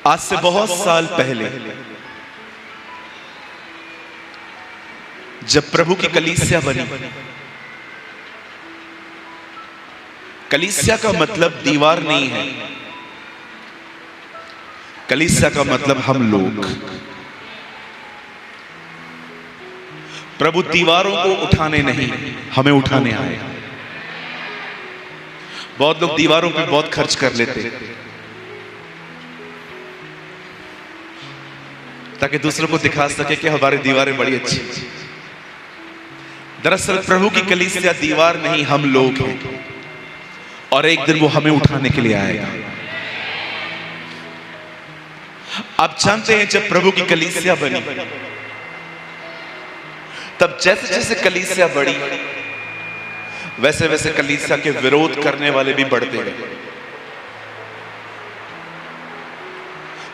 आज से बहुत साल पहले जब प्रभु की कलीसिया बनी, कलीसिया का मतलब दीवार नहीं है, कलीसिया का मतलब हम लोग। प्रभु दीवारों को उठाने नहीं, हमें उठाने आए। बहुत लोग दीवारों पे बहुत खर्च कर लेते ताकि दूसरों को दिखा सके कि हमारी दीवारें बड़ी अच्छी। दरअसल प्रभु की कलीसिया दीवार नहीं, हम लोग हैं, और एक दिन वो हमें उठाने के लिए आएगा। आप जानते हैं जब प्रभु की कलीसिया बनी, तब जैसे जैसे कलीसिया बढ़ी वैसे वैसे कलीसिया के विरोध करने वाले भी बढ़ते गए।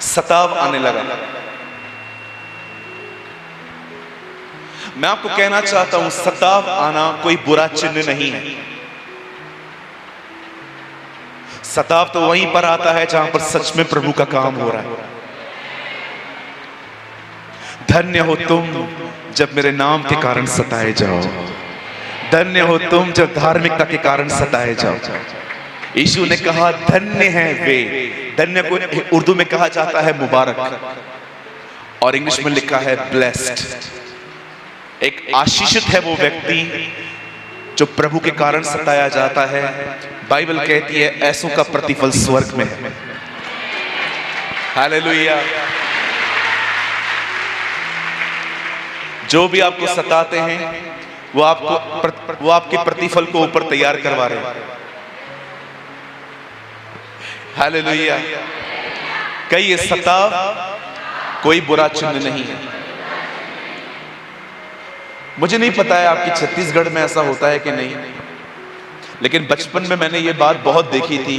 सताव आने लगा। मैं आपको कहना चाहता हूं, सताव आना कोई बुरा चिन्ह नहीं है। सताव तो वहीं पर आता है जहां पर सच में प्रभु का काम हो रहा है। धन्य हो तुम जब मेरे नाम के कारण सताए जाओ, धन्य हो तुम जब धार्मिकता के कारण सताए जाओ। यीशु ने कहा धन्य है वे, धन्य को उर्दू में कहा जाता है मुबारक, और इंग्लिश में लिखा है ब्लेस्ड। एक आशीषित है वो व्यक्ति जो प्रभु के कारण सताया जाता है। बाइबल कहती है ऐसों का प्रतिफल स्वर्ग में है। हालेलुया। जो भी आपको सताते हैं वो आपके प्रतिफल को ऊपर तैयार करवा रहे हैं। हालेलुया। कई सताव कोई बुरा चिन्ह नहीं है। मुझे नहीं पता है आपकी छत्तीसगढ़ में ऐसा होता है कि नहीं, लेकिन बचपन में मैंने ये बात बहुत देखी थी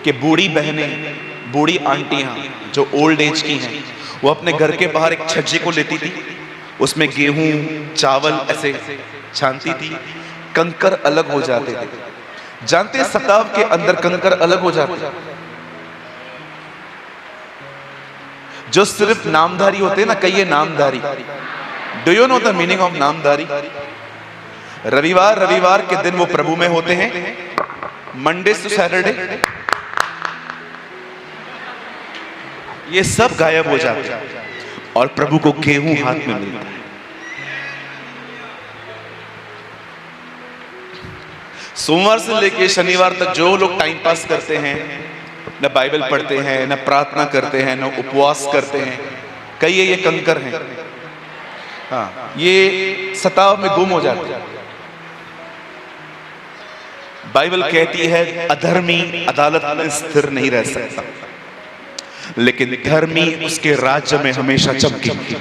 कि बूढ़ी बहनें, बूढ़ी आंटियां जो ओल्ड एज की हैं, वो अपने घर के बाहर एक छज्जे को लेती थी, उसमें गेहूं चावल ऐसे छानती थी, कंकर अलग हो जाते थे। जानते हैं सताव के अंदर कंकर अलग हो जाते, जो सिर्फ नामधारी होते हैं ना, कई Namdhari. Do you know the meaning of Namdhari? रविवार के दिन वो प्रभु में होते हैं, मंडे से सैटरडे ये सब गायब हो जाते हैं और प्रभु को गेहूं हाथ में मिलता है। सोमवार से लेकर शनिवार तक जो लोग टाइम पास करते हैं, न बाइबल पढ़ते हैं, न प्रार्थना करते हैं, न उपवास करते हैं, कई ये कंकर हैं। हाँ, ये सताव में गुम हो जाते हैं। बाइबल कहती है अधर्मी अदालत में स्थिर नहीं रह सकता, लेकिन धर्मी उसके राज्य में हमेशा चमकेगा।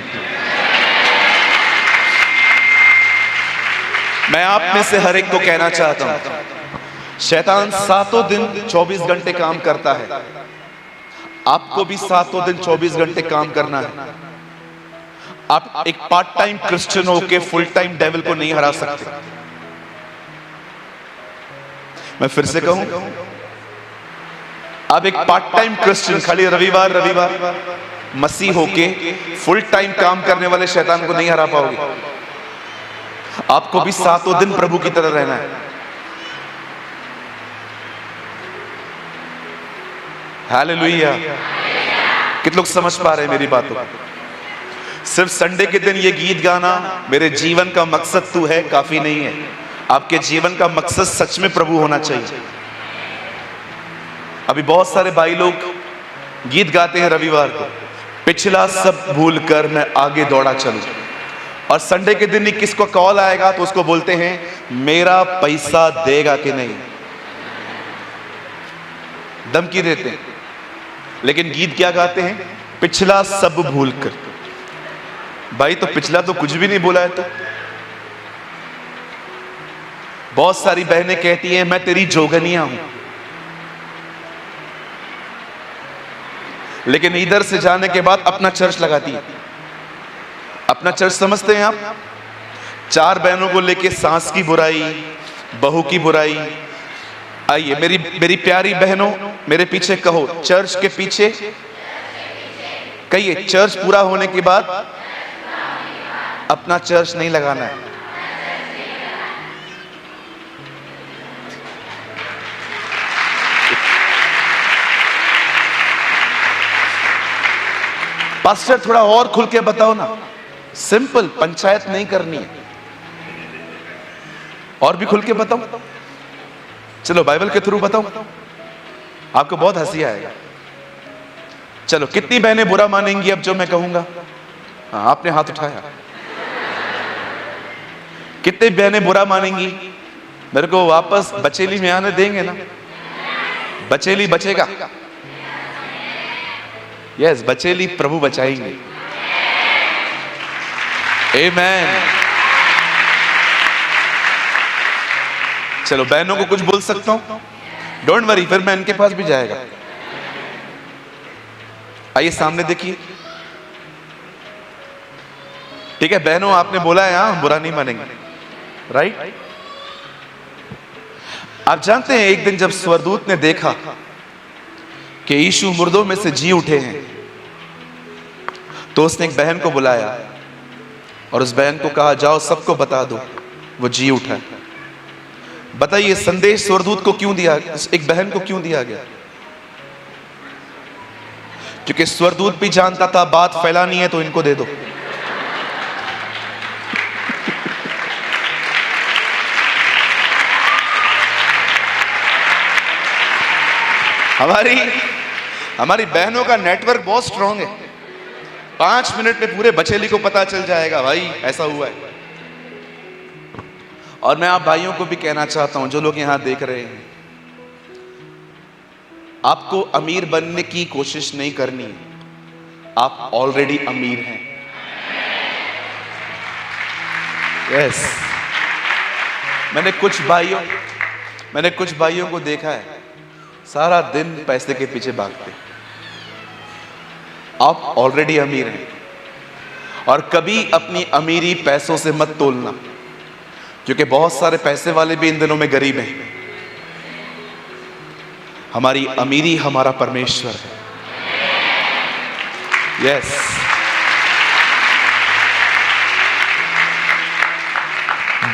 मैं आप में से हर एक को कहना चाहता हूं, शैतान 7 दिन 24 घंटे काम करता है। आपको भी 7 दिन 24 घंटे काम करना है। आप एक पार्ट टाइम क्रिश्चियन होके फुल टाइम डेविल को नहीं हरा सकते। मैं फिर से कहूं, आप एक पार्ट टाइम क्रिश्चियन खाली रविवार मसीह होके फुल टाइम काम करने वाले शैतान को नहीं हरा पाओगे। आपको भी 7 दिन प्रभु की तरह रहना है। हालेलुया। कितने लोग समझ पा रहे हैं मेरी बातों को? सिर्फ संडे के दिन ये गीत गाना मेरे जीवन का मकसद तू है काफी नहीं है। आपके जीवन का मकसद सच में प्रभु होना चाहिए। अभी बहुत सारे भाई लोग गीत गाते हैं रविवार को, पिछला सब भूल कर मैं आगे दौड़ा चलूं, और संडे के दिन किसको कॉल आएगा तो उसको बोलते हैं मेरा पैसा देगा कि नहीं, धमकी देते हैं। लेकिन गीत क्या गाते हैं? पिछला सब भूल कर। भाई तो पिछला तो कुछ भी नहीं बोला है। तो बहुत सारी बहनें कहती हैं मैं तेरी जोगनिया हूं, लेकिन इधर से जाने के बाद अपना चर्च लगाती है। अपना चर्च समझते हैं आप? 4 बहनों को लेके सास की बुराई, बहू की बुराई। आइए मेरी प्यारी बहनों, मेरे पीछे कहो, चर्च के पीछे कहिए, चर्च पूरा होने के बाद अपना चर्च नहीं लगाना है। पास्टर थोड़ा और खुल के बताओ ना। सिंपल, पंचायत नहीं करनी है। और भी खुल के बताओ। चलो बाइबल के थ्रू बताओ, आपको बहुत हंसी आएगा। चलो, कितनी बहनें बुरा मानेंगी अब जो मैं कहूंगा? हाँ, आपने हाथ उठाया। कितनी बहनें बुरा मानेंगी? मेरे को वापस बचेली में आने देंगे ना? बचेली बचेगा। यस, बचेली प्रभु बचाएंगे। आमेन। चलो, बहनों को कुछ बोल सकता हूं? डोंट वरी, फिर मैं इनके पास भी जाएगा। आइए सामने देखिए। ठीक है बहनों, आपने बोला है, हाँ बुरा नहीं मानेंगे, राइट? आप जानते हैं, एक दिन जब स्वर्गदूत ने देखा कि यीशु मुर्दों में से जी उठे हैं, तो उसने एक बहन को बुलाया और उस बहन को कहा, जाओ सबको बता दो वो जी उठा। बताइए, संदेश स्वर्गदूत को क्यों दिया, एक बहन को क्यों दिया गया? क्योंकि स्वर्गदूत भी जानता था बात फैलानी है तो इनको दे दो। हमारी बहनों का नेटवर्क बहुत स्ट्रांग है। 5 मिनट में पूरे बचेली को पता चल जाएगा, भाई ऐसा हुआ है। और मैं आप भाइयों को भी कहना चाहता हूं, जो लोग यहां देख रहे हैं, आपको अमीर बनने की कोशिश नहीं करनी है, आप ऑलरेडी अमीर हैं। यस, मैंने कुछ भाइयों को देखा है, सारा दिन पैसे के पीछे भागते। आप ऑलरेडी अमीर हैं। और कभी अपनी अमीरी पैसों से मत तोलना, क्योंकि बहुत सारे पैसे वाले भी इन दिनों में गरीब हैं। हमारी अमीरी हमारा परमेश्वर है। यस,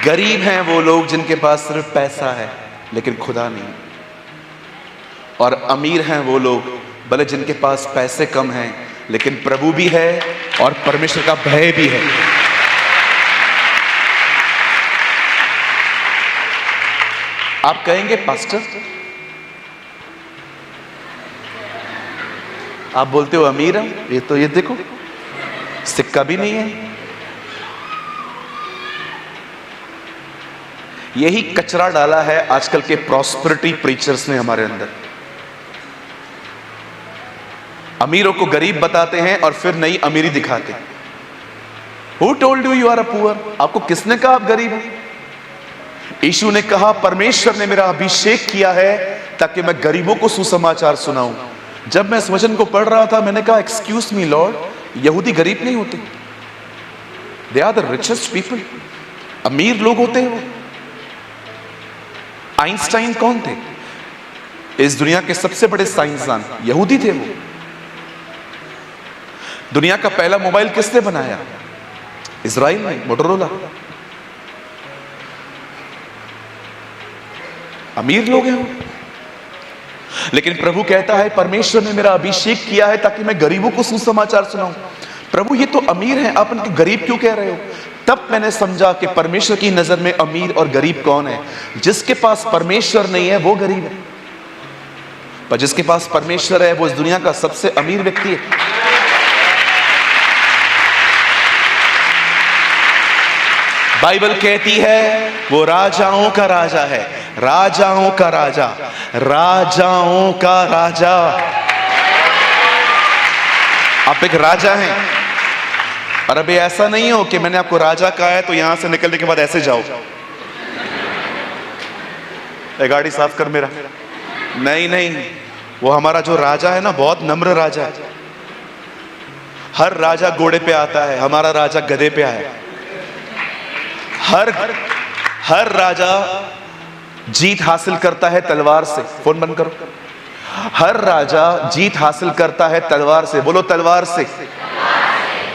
गरीब हैं वो लोग जिनके पास सिर्फ पैसा है लेकिन खुदा नहीं। और अमीर हैं वो लोग भले जिनके पास पैसे कम हैं लेकिन प्रभु भी है और परमेश्वर का भय भी है। आप कहेंगे, पास्टर आप बोलते हो अमीर है, ये देखो सिक्का भी नहीं है। यही कचरा डाला है आजकल के प्रॉस्पेरिटी प्रीचर्स ने हमारे अंदर। अमीरों को गरीब बताते हैं और फिर नई अमीरी दिखाते हैं। Who told you you are a poor? आपको किसने कहा आप गरीब हैं? यीशु ने कहा, परमेश्वर ने मेरा अभिषेक किया है ताकि मैं गरीबों को सुसमाचार सुनाऊं। जब मैं इस वचन को पढ़ रहा था, मैंने कहा, एक्सक्यूज मी लॉर्ड, यहूदी गरीब नहीं होते, they are the richest people. अमीर लोग होते हैं वो। आइंस्टाइन कौन थे? इस दुनिया के सबसे बड़े साइंसदान यहूदी थे वो। दुनिया का पहला मोबाइल किसने बनाया? इजराइल ने, मोटोरोला। अमीर लोग हैं वो। लेकिन प्रभु कहता है, परमेश्वर ने मेरा अभिषेक किया है ताकि मैं गरीबों को सुसमाचार सुनाऊं। प्रभु ये तो अमीर हैं, आप उनको गरीब क्यों कह रहे हो? तब मैंने समझा कि परमेश्वर की नजर में अमीर और गरीब कौन है। जिसके पास परमेश्वर नहीं है वो गरीब है, पर जिसके पास परमेश्वर है वो इस दुनिया का सबसे अमीर व्यक्ति है। बाइबल कहती है वो राजाओं का राजा है, राजाओं का राजा, राजाओं का राजा। आप एक राजा हैं। और अभी ऐसा नहीं हो कि मैंने आपको राजा कहा है तो यहां से निकलने के बाद ऐसे जाओ, गाड़ी साफ कर मेरा। नहीं, वो हमारा जो राजा है ना, बहुत नम्र राजा है। हर राजा घोड़े पे आता है, हमारा राजा गधे पे आया। हर राजा जीत हासिल करता है तलवार से। फोन बंद करो। हर राजा जीत हासिल करता है तलवार से। बोलो तलवार से।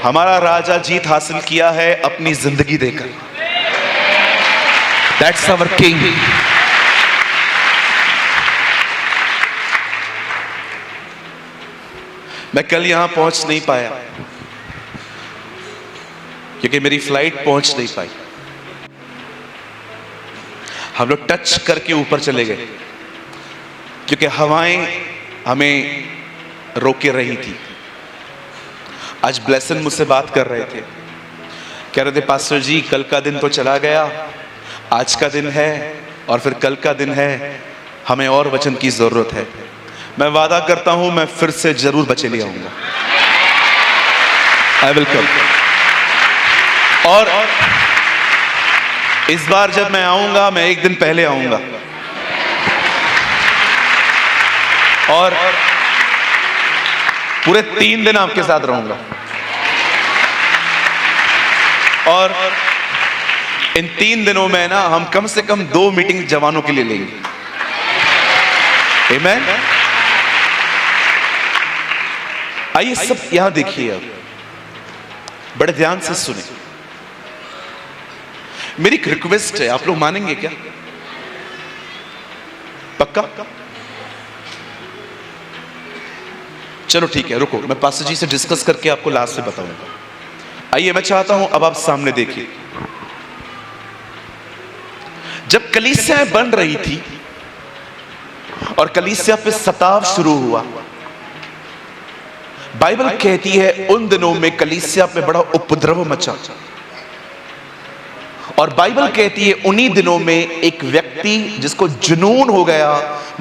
हमारा राजा जीत हासिल किया है अपनी जिंदगी देकर। That's our king. मैं कल यहां पहुंच नहीं पाया क्योंकि मेरी फ्लाइट पहुंच नहीं पाई। हम लोग टच करके ऊपर चले गए क्योंकि हवाएं हमें रोके रही थी। आज ब्लेसन मुझसे बात कर रहे थे, कह रहे थे पास्टर जी कल का दिन तो चला गया, आज का दिन है और फिर कल का दिन है, हमें और वचन की जरूरत है। मैं वादा करता हूं मैं फिर से जरूर बचे ले आऊंगा। I will come. और इस बार जब मैं आऊंगा मैं एक दिन पहले आऊंगा और पूरे 3 दिन आपके साथ रहूंगा। और इन 3 दिनों में ना हम कम से कम 2 मीटिंग जवानों के लिए लेंगे। आमीन। आइए सब यहां देखिए, अब बड़े ध्यान से सुने। मेरी एक रिक्वेस्ट है, आप लोग मानेंगे क्या? पक्का? चलो ठीक है, रुको, मैं पास्टर जी से डिस्कस करके आपको लास्ट में बताऊंगा। आइए मैं चाहता हूं अब आप सामने देखिए। जब कलीसियाएं बन रही थी और कलीसिया पे सताव शुरू हुआ, बाइबल कहती है उन दिनों में कलीसिया पे बड़ा उपद्रव मचा। और बाइबल कहती है उन्हीं दिनों में एक व्यक्ति जिसको जुनून हो गया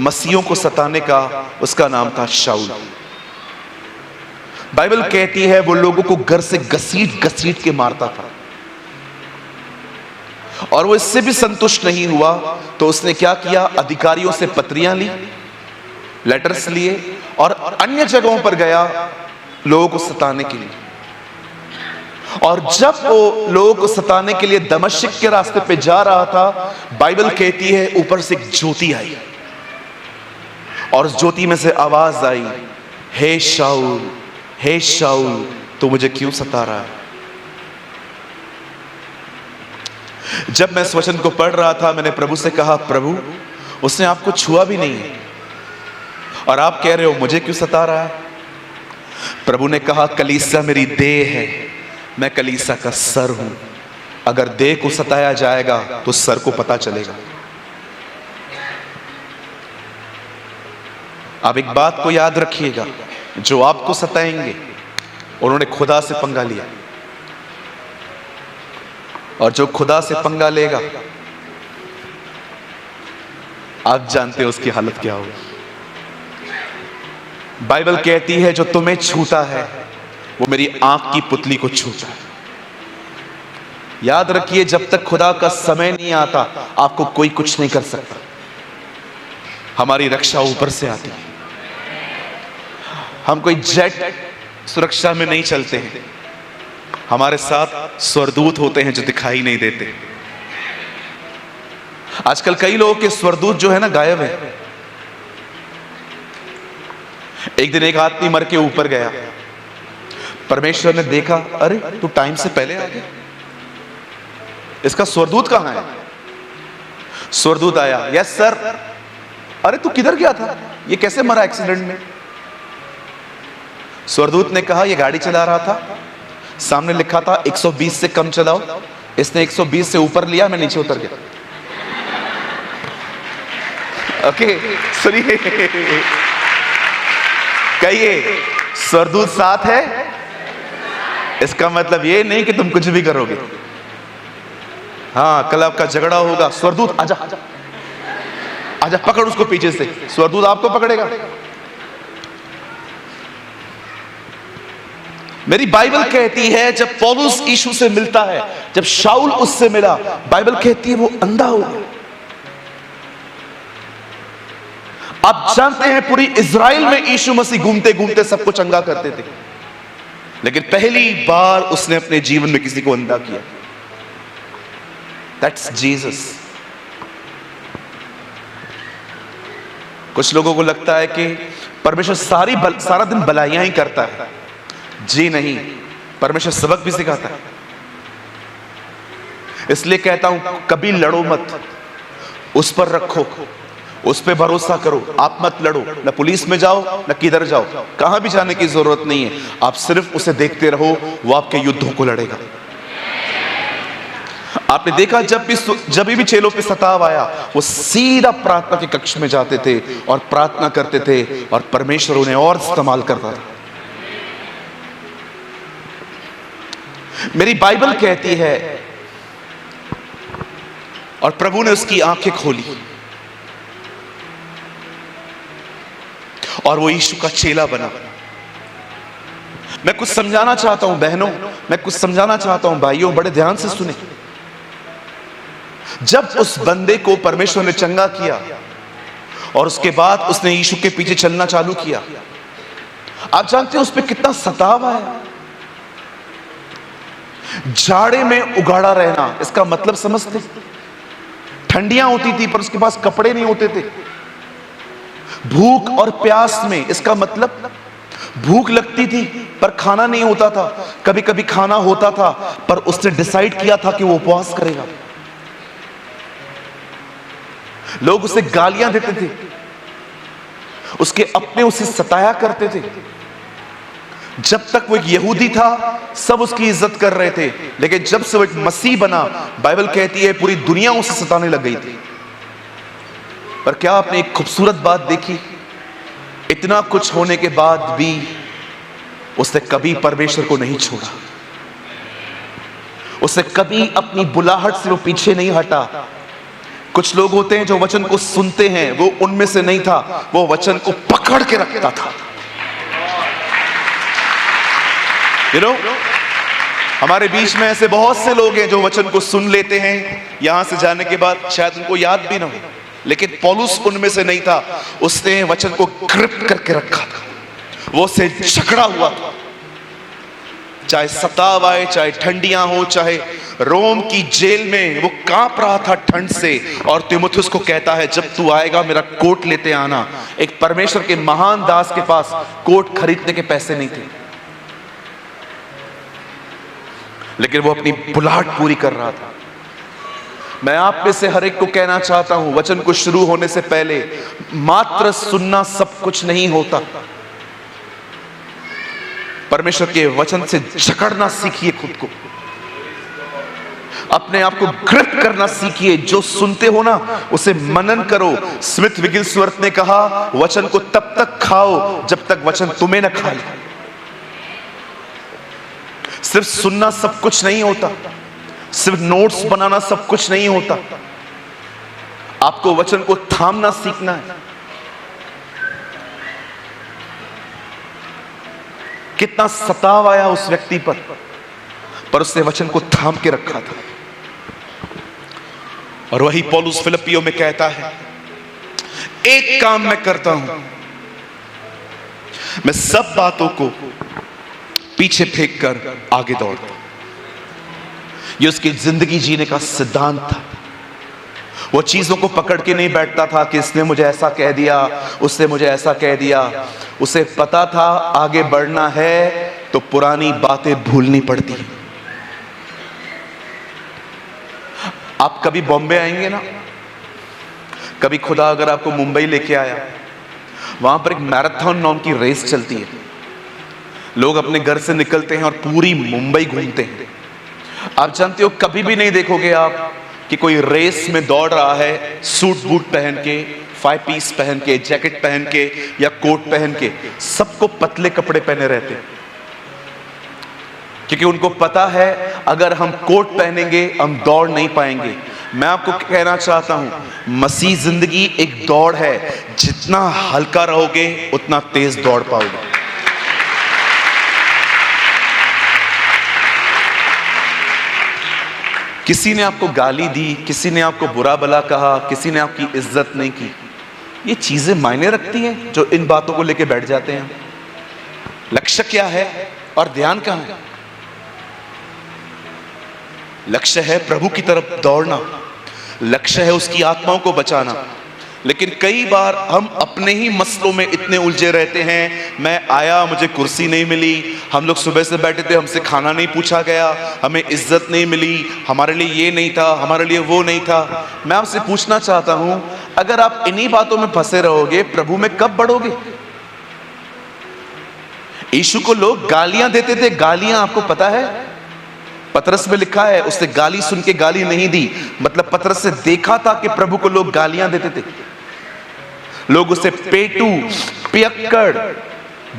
मसीहों को सताने का, उसका नाम था शाऊल। बाइबल कहती है वो लोगों को घर से घसीट घसीट के मारता था। और वो इससे भी संतुष्ट नहीं हुआ तो उसने क्या किया, अधिकारियों से पत्रियां ली, लेटर्स लिए और अन्य जगहों पर गया लोगों को सताने के लिए। और जब वो लोगों को सताने के लिए दमिश्क के रास्ते पे जा रहा था, बाइबल कहती है ऊपर से एक ज्योति आई और उस ज्योति में से आवाज आई, हे शाऊल, हे शाऊल, तू मुझे क्यों सता रहा है? जब मैं इस वचन को पढ़ रहा था मैंने प्रभु से कहा, प्रभु उसने आपको छुआ भी नहीं है और आप कह रहे हो मुझे क्यों सता रहा है? प्रभु ने कहा, कलीसिया मेरी देह है, मैं कलीसिया का सर हूं। अगर देह को सताया जाएगा तो सर को पता चलेगा। आप एक बात को याद रखिएगा, जो आपको सताएंगे उन्होंने खुदा से पंगा लिया, और जो खुदा से पंगा लेगा आप जानते हो उसकी हालत क्या होगी। बाइबल कहती है जो तुम्हें छूता है वो मेरी आंख की पुतली को छूता है। याद रखिए, जब तक खुदा का समय नहीं आता आपको कोई कुछ नहीं कर सकता। हमारी रक्षा ऊपर से आती है। हम कोई जेट सुरक्षा में नहीं चलते हैं, हमारे साथ स्वर्गदूत होते हैं जो दिखाई नहीं देते। आजकल कई लोगों के स्वर्गदूत जो है ना गायब है। एक दिन एक आदमी मर के ऊपर गया, परमेश्वर ने देखा, अरे तू टाइम से पहले आ गया, इसका स्वर्गदूत कहां है? स्वर्गदूत आया, यस सर। अरे तू किधर गया था, ये कैसे मरा एक्सीडेंट में? स्वर्गदूत ने कहा, ये गाड़ी चला रहा था, सामने लिखा था 120 से कम चलाओ, इसने 120 से ऊपर लिया, मैं नीचे उतर गया। ओके सुनिए, कहिए स्वर्गदूत साथ है। इसका मतलब ये नहीं कि तुम कुछ भी करोगे। हाँ, कल आपका झगड़ा होगा, स्वर्गदूत आजा आजा आजा, पकड़ उसको पीछे से, स्वर्गदूत आपको पकड़ेगा। मेरी बाइबल कहती है जब पौलुस यीशु से मिलता है, जब शाऊल उससे मिला, बाइबल कहती है वो अंधा हो गया। आप जानते हैं पूरी इज़राइल में यीशु मसीह घूमते घूमते सबको चंगा करते थे, लेकिन पहली बार उसने अपने जीवन में किसी को अंधा किया। That's Jesus. कुछ लोगों को लगता है कि परमेश्वर सारा दिन भलाइयां ही करता है। जी नहीं, परमेश्वर सबक भी सिखाता है। इसलिए कहता हूं, कभी लड़ो मत, उस पर रखो, उस पर भरोसा करो। आप मत लड़ो, न पुलिस में जाओ न किधर जाओ, कहां भी जाने की जरूरत नहीं है। आप सिर्फ उसे देखते रहो, वो आपके युद्धों को लड़ेगा। आपने देखा जब भी चेलों पे सताव आया, वो सीधा प्रार्थना के कक्ष में जाते थे और प्रार्थना करते थे, और परमेश्वर उन्हें और इस्तेमाल करता था। मेरी बाइबल कहती है, और प्रभु ने उसकी आंखें खोली और वो यीशु का चेला बना। मैं कुछ समझाना चाहता हूं बहनों, मैं कुछ समझाना चाहता हूं भाइयों, बड़े ध्यान से सुने। जब उस बंदे को परमेश्वर ने चंगा किया और उसके बाद उसने यीशु के पीछे चलना चालू किया, आप जानते हैं उस पर कितना सताव आया। जाड़े में उगाड़ा रहना, इसका मतलब समझते? ठंडियां होती थी पर उसके पास कपड़े नहीं होते थे। भूख और प्यास में, इसका मतलब भूख लगती थी पर खाना नहीं होता था। कभी कभी खाना होता था पर उसने डिसाइड किया था कि वो उपवास करेगा। लोग उसे गालियां देते थे, उसके अपने उसे सताया करते थे। जब तक वो एक यहूदी था सब उसकी इज्जत कर रहे थे, लेकिन जब से वो एक मसीह बना, बाइबल कहती है पूरी दुनिया उसे सताने लग गई थी। पर क्या आपने एक खूबसूरत बात देखी? इतना कुछ होने के बाद भी उसने कभी परमेश्वर को नहीं छोड़ा। उसने कभी अपनी बुलाहट से वो पीछे नहीं हटा। कुछ लोग होते हैं जो वचन को सुनते हैं, वो उनमें से नहीं था। वो वचन को पकड़ के रखता था। हमारे बीच में ऐसे बहुत से लोग हैं जो वचन को सुन लेते हैं, यहां से जाने के बाद शायद उनको याद भी ना हो, लेकिन पौलुस उनमें से नहीं था। उसने वचन को ग्रिप करके रखा था, वो उससे झगड़ा हुआ था। चाहे सताव आए, चाहे ठंडियां हो, चाहे रोम की जेल में वो कांप रहा था ठंड से, और तीमुथियुस को कहता है जब तू आएगा मेरा कोट लेते आना। एक परमेश्वर के महान दास के पास कोट खरीदने के पैसे नहीं थे, लेकिन वो अपनी बुलाहट पूरी कर रहा था। मैं आप में से हर एक को कहना चाहता हूं, वचन को शुरू होने से पहले मात्र सुनना सब कुछ नहीं होता। परमेश्वर के वचन से जकड़ना सीखिए, खुद को, अपने आप को ग्रिप करना सीखिए। जो सुनते हो ना उसे मनन करो। स्मिथ विगिलस्वर्थ ने कहा, वचन को तब तक खाओ जब तक वचन तुम्हें न खा ले। सिर्फ सुनना सब कुछ नहीं होता, सिर्फ नोट्स बनाना सब कुछ नहीं होता। आपको वचन को थामना सीखना है। कितना सताव आया उस व्यक्ति पर उसने वचन को थाम के रखा था। और वही पौलुस फिलिप्पियों में कहता है, एक काम मैं करता हूं, मैं सब बातों को पीछे फेंक कर आगे दौड़ता। ये उसकी जिंदगी जीने का सिद्धांत था। वो चीजों को पकड़ के नहीं बैठता था कि इसने मुझे ऐसा कह दिया, उसने मुझे ऐसा कह दिया। उसे पता था आगे बढ़ना है तो पुरानी बातें भूलनी पड़ती हैं। आप कभी बॉम्बे आएंगे ना, कभी खुदा अगर आपको मुंबई लेके आया, वहां पर एक मैराथन नाम की रेस चलती है। लोग अपने घर से निकलते हैं और पूरी मुंबई घूमते हैं। आप जानते हो, कभी भी नहीं देखोगे आप कि कोई रेस में दौड़ रहा है सूट बूट पहन के, 5 पीस पहन के, जैकेट पहन के या कोट पहन के। सबको पतले कपड़े पहने रहते हैं, क्योंकि उनको पता है अगर हम कोट पहनेंगे हम दौड़ नहीं पाएंगे। मैं आपको कहना चाहता हूं, मसीह जिंदगी एक दौड़ है। जितना हल्का रहोगे उतना तेज दौड़ पाओगे। किसी ने आपको गाली दी, किसी ने आपको बुरा भला कहा, किसी ने आपकी इज्जत नहीं की, ये चीजें मायने रखती हैं जो इन बातों को लेके बैठ जाते हैं। लक्ष्य क्या है और ध्यान कहां है? लक्ष्य है प्रभु की तरफ दौड़ना, लक्ष्य है उसकी आत्माओं को बचाना, लेकिन कई बार हम अपने ही मसलों में इतने उलझे रहते हैं। मैं आया, मुझे कुर्सी नहीं मिली, हम लोग सुबह से बैठे थे, हमसे खाना नहीं पूछा गया, हमें इज्जत नहीं मिली, हमारे लिए ये नहीं था, हमारे लिए वो नहीं था। मैं आपसे पूछना चाहता हूं, अगर आप इन्हीं बातों में फंसे रहोगे, प्रभु में कब बढ़ोगे? यीशु को लोग गालियां देते थे, गालियां आपको पता है? पतरस में लिखा है, उसने गाली सुन के गाली नहीं दी, मतलब पतरस से देखा था कि प्रभु को लोग गालियां देते थे। लोग उसे पेटू, पियक्कड़,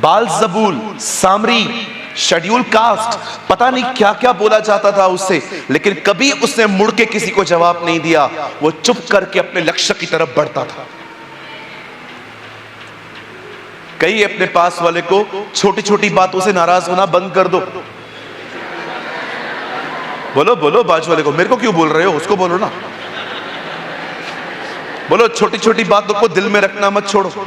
बालजबूल, सामरी, शेड्यूल कास्ट, पता नहीं क्या क्या बोला जाता था उससे, लेकिन कभी उसने मुड़ के किसी को जवाब नहीं दिया। वो चुप करके अपने लक्ष्य की तरफ बढ़ता था। कई अपने पास वाले को छोटी छोटी बातों से नाराज होना बंद कर दो। बोलो बोलो बाजू वाले को, मेरे को क्यों बोल रहे हो, उसको बोलो ना। बोलो, छोटी छोटी बातों को दिल में रखना मत छोड़ो।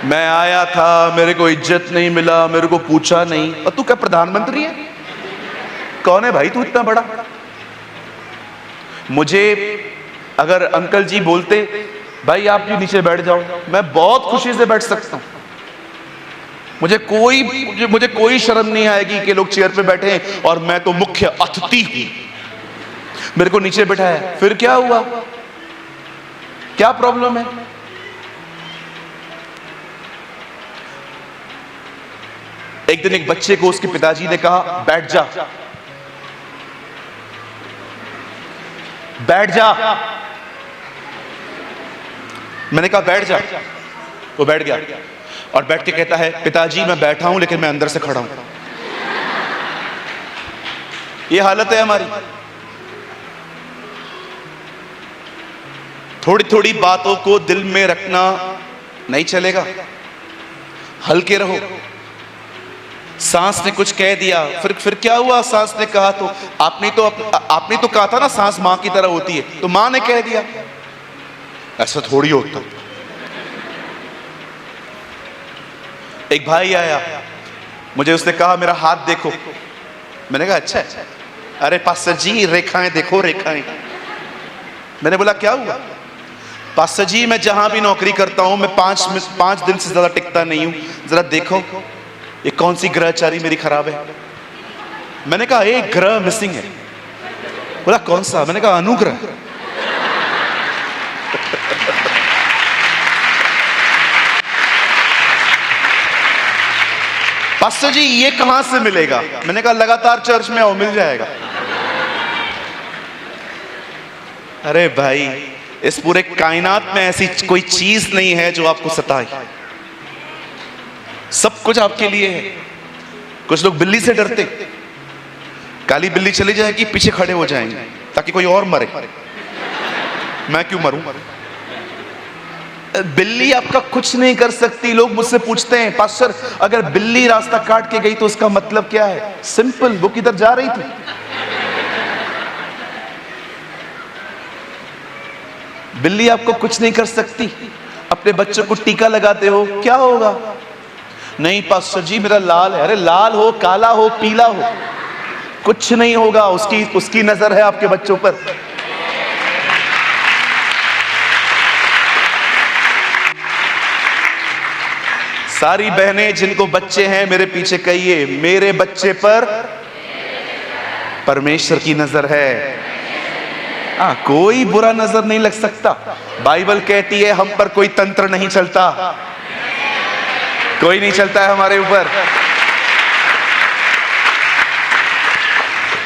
मैं आया था, मेरे को इज्जत नहीं मिला, मेरे को पूछा नहीं। और तू क्या प्रधानमंत्री है? कौन है भाई तू इतना बड़ा? मुझे अगर अंकल जी बोलते भाई आप भी नीचे बैठ जाओ, मैं बहुत खुशी से बैठ सकता हूं। मुझे कोई शर्म नहीं आएगी कि लोग चेयर पे बैठे हैं और मैं तो मुख्य अतिथि हूं, मेरे को नीचे बैठाया। फिर क्या हुआ? क्या प्रॉब्लम है? एक दिन एक बच्चे को उसके पिताजी ने कहा बैठ जा, बैठ जा। मैंने कहा बैठ जा। वो बैठ गया और बैठ के कहता है पिताजी मैं बैठा हूं लेकिन मैं अंदर से खड़ा हूं। ये हालत है हमारी। थोड़ी थोड़ी बातों को दिल में रखना नहीं चलेगा, हल्के रहो। सांस ने कुछ कह दिया, फिर क्या हुआ? सांस ने कहा तो आपने तो कहा था ना सांस मां की तरह होती है, तो मां ने कह दिया। ऐसा थोड़ी होता। एक भाई आया, मुझे उसने कहा मेरा हाथ देखो। मैंने कहा अच्छा है। अरे पास्टर जी रेखाएं देखो, रेखाएं। मैंने बोला क्या हुआ? पास्टर जी मैं जहां भी नौकरी करता हूं मैं 5 दिन से ज्यादा टिकता नहीं हूं, जरा देखो ये कौन सी ग्रहचारी मेरी खराब है। मैंने कहा एक ग्रह मिसिंग है। बोला कौन सा? मैंने कहा अनुग्रह। पास्टर जी ये कहां से मिलेगा? मैंने कहा लगातार चर्च में आओ, मिल जाएगा। अरे भाई इस पूरे कायनात में ऐसी कोई चीज नहीं है जो आपको सताए। सब कुछ आपके लिए है। कुछ लोग बिल्ली से डरते, काली बिल्ली चली जाएगी पीछे खड़े हो जाएंगे ताकि कोई और मरे। मैं क्यों मरूं? बिल्ली आपका कुछ नहीं कर सकती। लोग मुझसे पूछते हैं पास्टर अगर बिल्ली रास्ता काट के गई तो उसका मतलब क्या है? सिंपल, वो किधर जा रही थी? बिल्ली आपको कुछ नहीं कर सकती। अपने बच्चों को टीका लगाते हो, क्या होगा? नहीं पास्टर जी मेरा लाल है। अरे लाल हो, काला हो, पीला हो, कुछ नहीं होगा। उसकी नजर है आपके बच्चों पर। सारी बहनें जिनको बच्चे हैं मेरे पीछे कहिए मेरे बच्चे पर परमेश्वर की नजर है। कोई बुरा नजर नहीं लग सकता। बाइबल कहती है हम पर कोई तंत्र नहीं चलता, कोई नहीं चलता है हमारे ऊपर।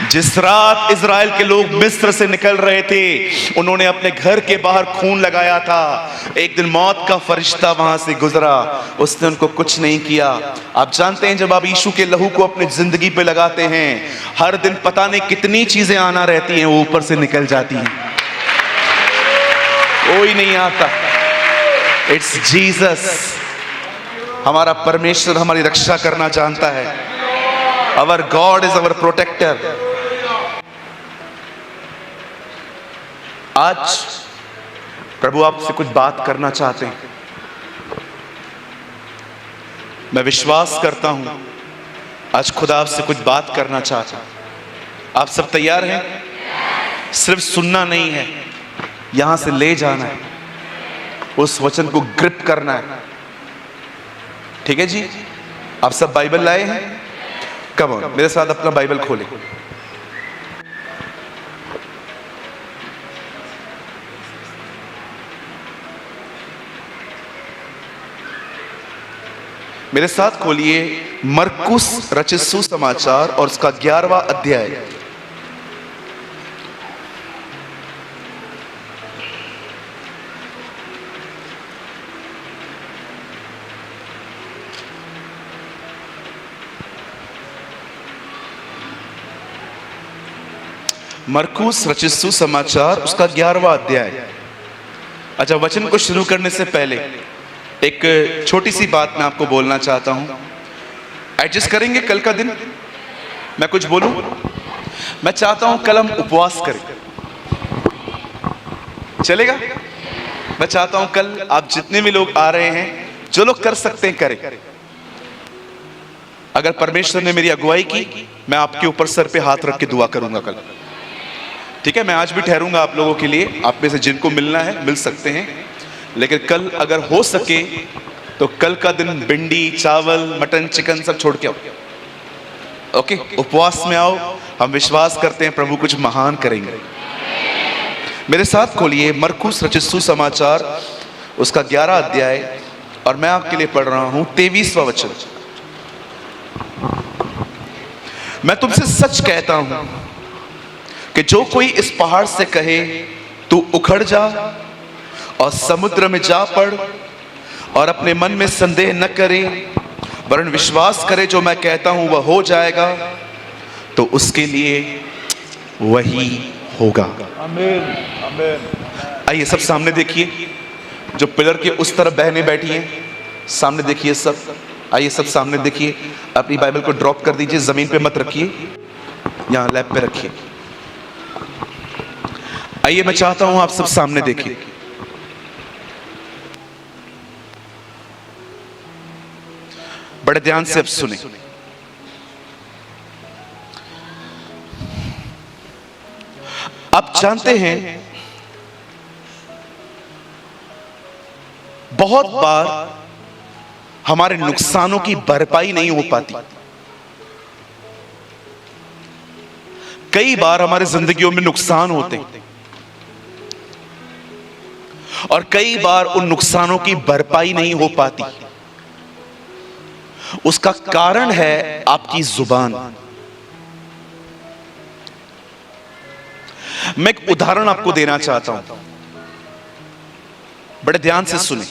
जिस रात इजराइल के लोग मिस्र से निकल रहे थे उन्होंने अपने घर के बाहर खून लगाया था। एक दिन मौत का फरिश्ता वहां से गुजरा, उसने उनको कुछ नहीं किया। आप जानते हैं जब आप यीशु के लहू को अपनी जिंदगी पे लगाते हैं हर दिन पता नहीं कितनी चीजें आना रहती हैं, वो ऊपर से निकल जाती हैं, कोई नहीं आता। It's Jesus. हमारा परमेश्वर हमारी रक्षा करना जानता है। अवर गॉड इज अवर प्रोटेक्टर। आज प्रभु आपसे कुछ बात करना चाहते हैं। मैं विश्वास करता हूं आज खुदा आपसे कुछ बात करना चाहता है। आप सब तैयार हैं? सिर्फ सुनना नहीं है, यहां से ले जाना है, उस वचन को ग्रिप करना है। ठीक है जी? आप सब बाइबल लाए हैं? कम ऑन, मेरे साथ अपना बाइबल खोलें। मेरे साथ खोलिए मरकुस रचित सुसमाचार और उसका 11वां अध्याय। मरकुस रचित सुसमाचार उसका 11वां अध्याय। अच्छा, वचन को शुरू करने से पहले एक छोटी सी बात मैं आपको बोलना चाहता हूं। एडजस्ट करेंगे? कल का दिन मैं कुछ बोलूं? मैं चाहता हूं कल हम उपवास करें, चलेगा? मैं चाहता हूं कल आप जितने भी लोग आ रहे हैं, जो लोग कर सकते हैं करें। अगर परमेश्वर ने मेरी अगुवाई की, मैं आपके ऊपर सर पे हाथ रख के दुआ करूंगा कल। ठीक है? मैं आज भी ठहरूंगा आप लोगों के लिए, आप में से जिनको मिलना है मिल सकते हैं, लेकिन कल अगर हो सके तो कल का दिन भिंडी, चावल, मटन, चिकन सब छोड़ के आओ। ओके? उपवास में आओ। हम विश्वास करते हैं प्रभु कुछ महान करेंगे। मेरे साथ खोलिए मरकुस रचित सुसमाचार उसका 11 अध्याय और मैं आपके लिए पढ़ रहा हूं 23वां वचन। मैं तुमसे सच कहता हूं कि जो कोई इस पहाड़ से कहे तू उखड़ जा और समुद्र में जा पड़, और अपने मन में संदेह न करे वरन विश्वास करे जो मैं कहता हूं वह हो जाएगा, तो उसके लिए वही होगा। आमीन, आमीन। आइए सब सामने देखिए, जो पिलर के उस तरफ बहनें बैठी हैं सामने देखिए सब। आइए सब सामने देखिए। अपनी बाइबल को ड्रॉप कर दीजिए, जमीन पे मत रखिए, यहां लैब पे रखिए। आइए मैं चाहता हूं आप सब सामने देखिए। बड़े ध्यान से अब सुने। आप जानते हैं बहुत बार हमारे नुकसानों की भरपाई नहीं हो पाती। कई बार हमारे जिंदगियों में नुकसान होते हैं और कई बार उन नुकसानों की भरपाई नहीं हो पाती। उसका कारण है आपकी जुबान। मैं एक उदाहरण आपको देना चाहता हूं, बड़े ध्यान से सुने।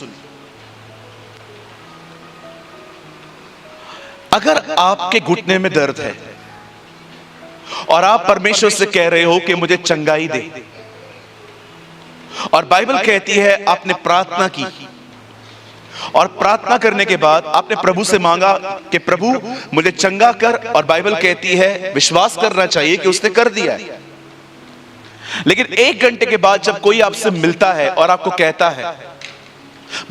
अगर आपके घुटने में दर्द है और आप परमेश्वर से कह रहे हो कि मुझे चंगाई दे, और बाइबल कहती है आपने प्रार्थना की और प्रार्थना करने के बाद आपने प्रभु से मांगा कि प्रभु मुझे चंगा कर, और बाइबल कहती है विश्वास करना चाहिए कि उसने कर दिया है। लेकिन 1 घंटे के बाद जब कोई आपसे मिलता है और आपको कहता है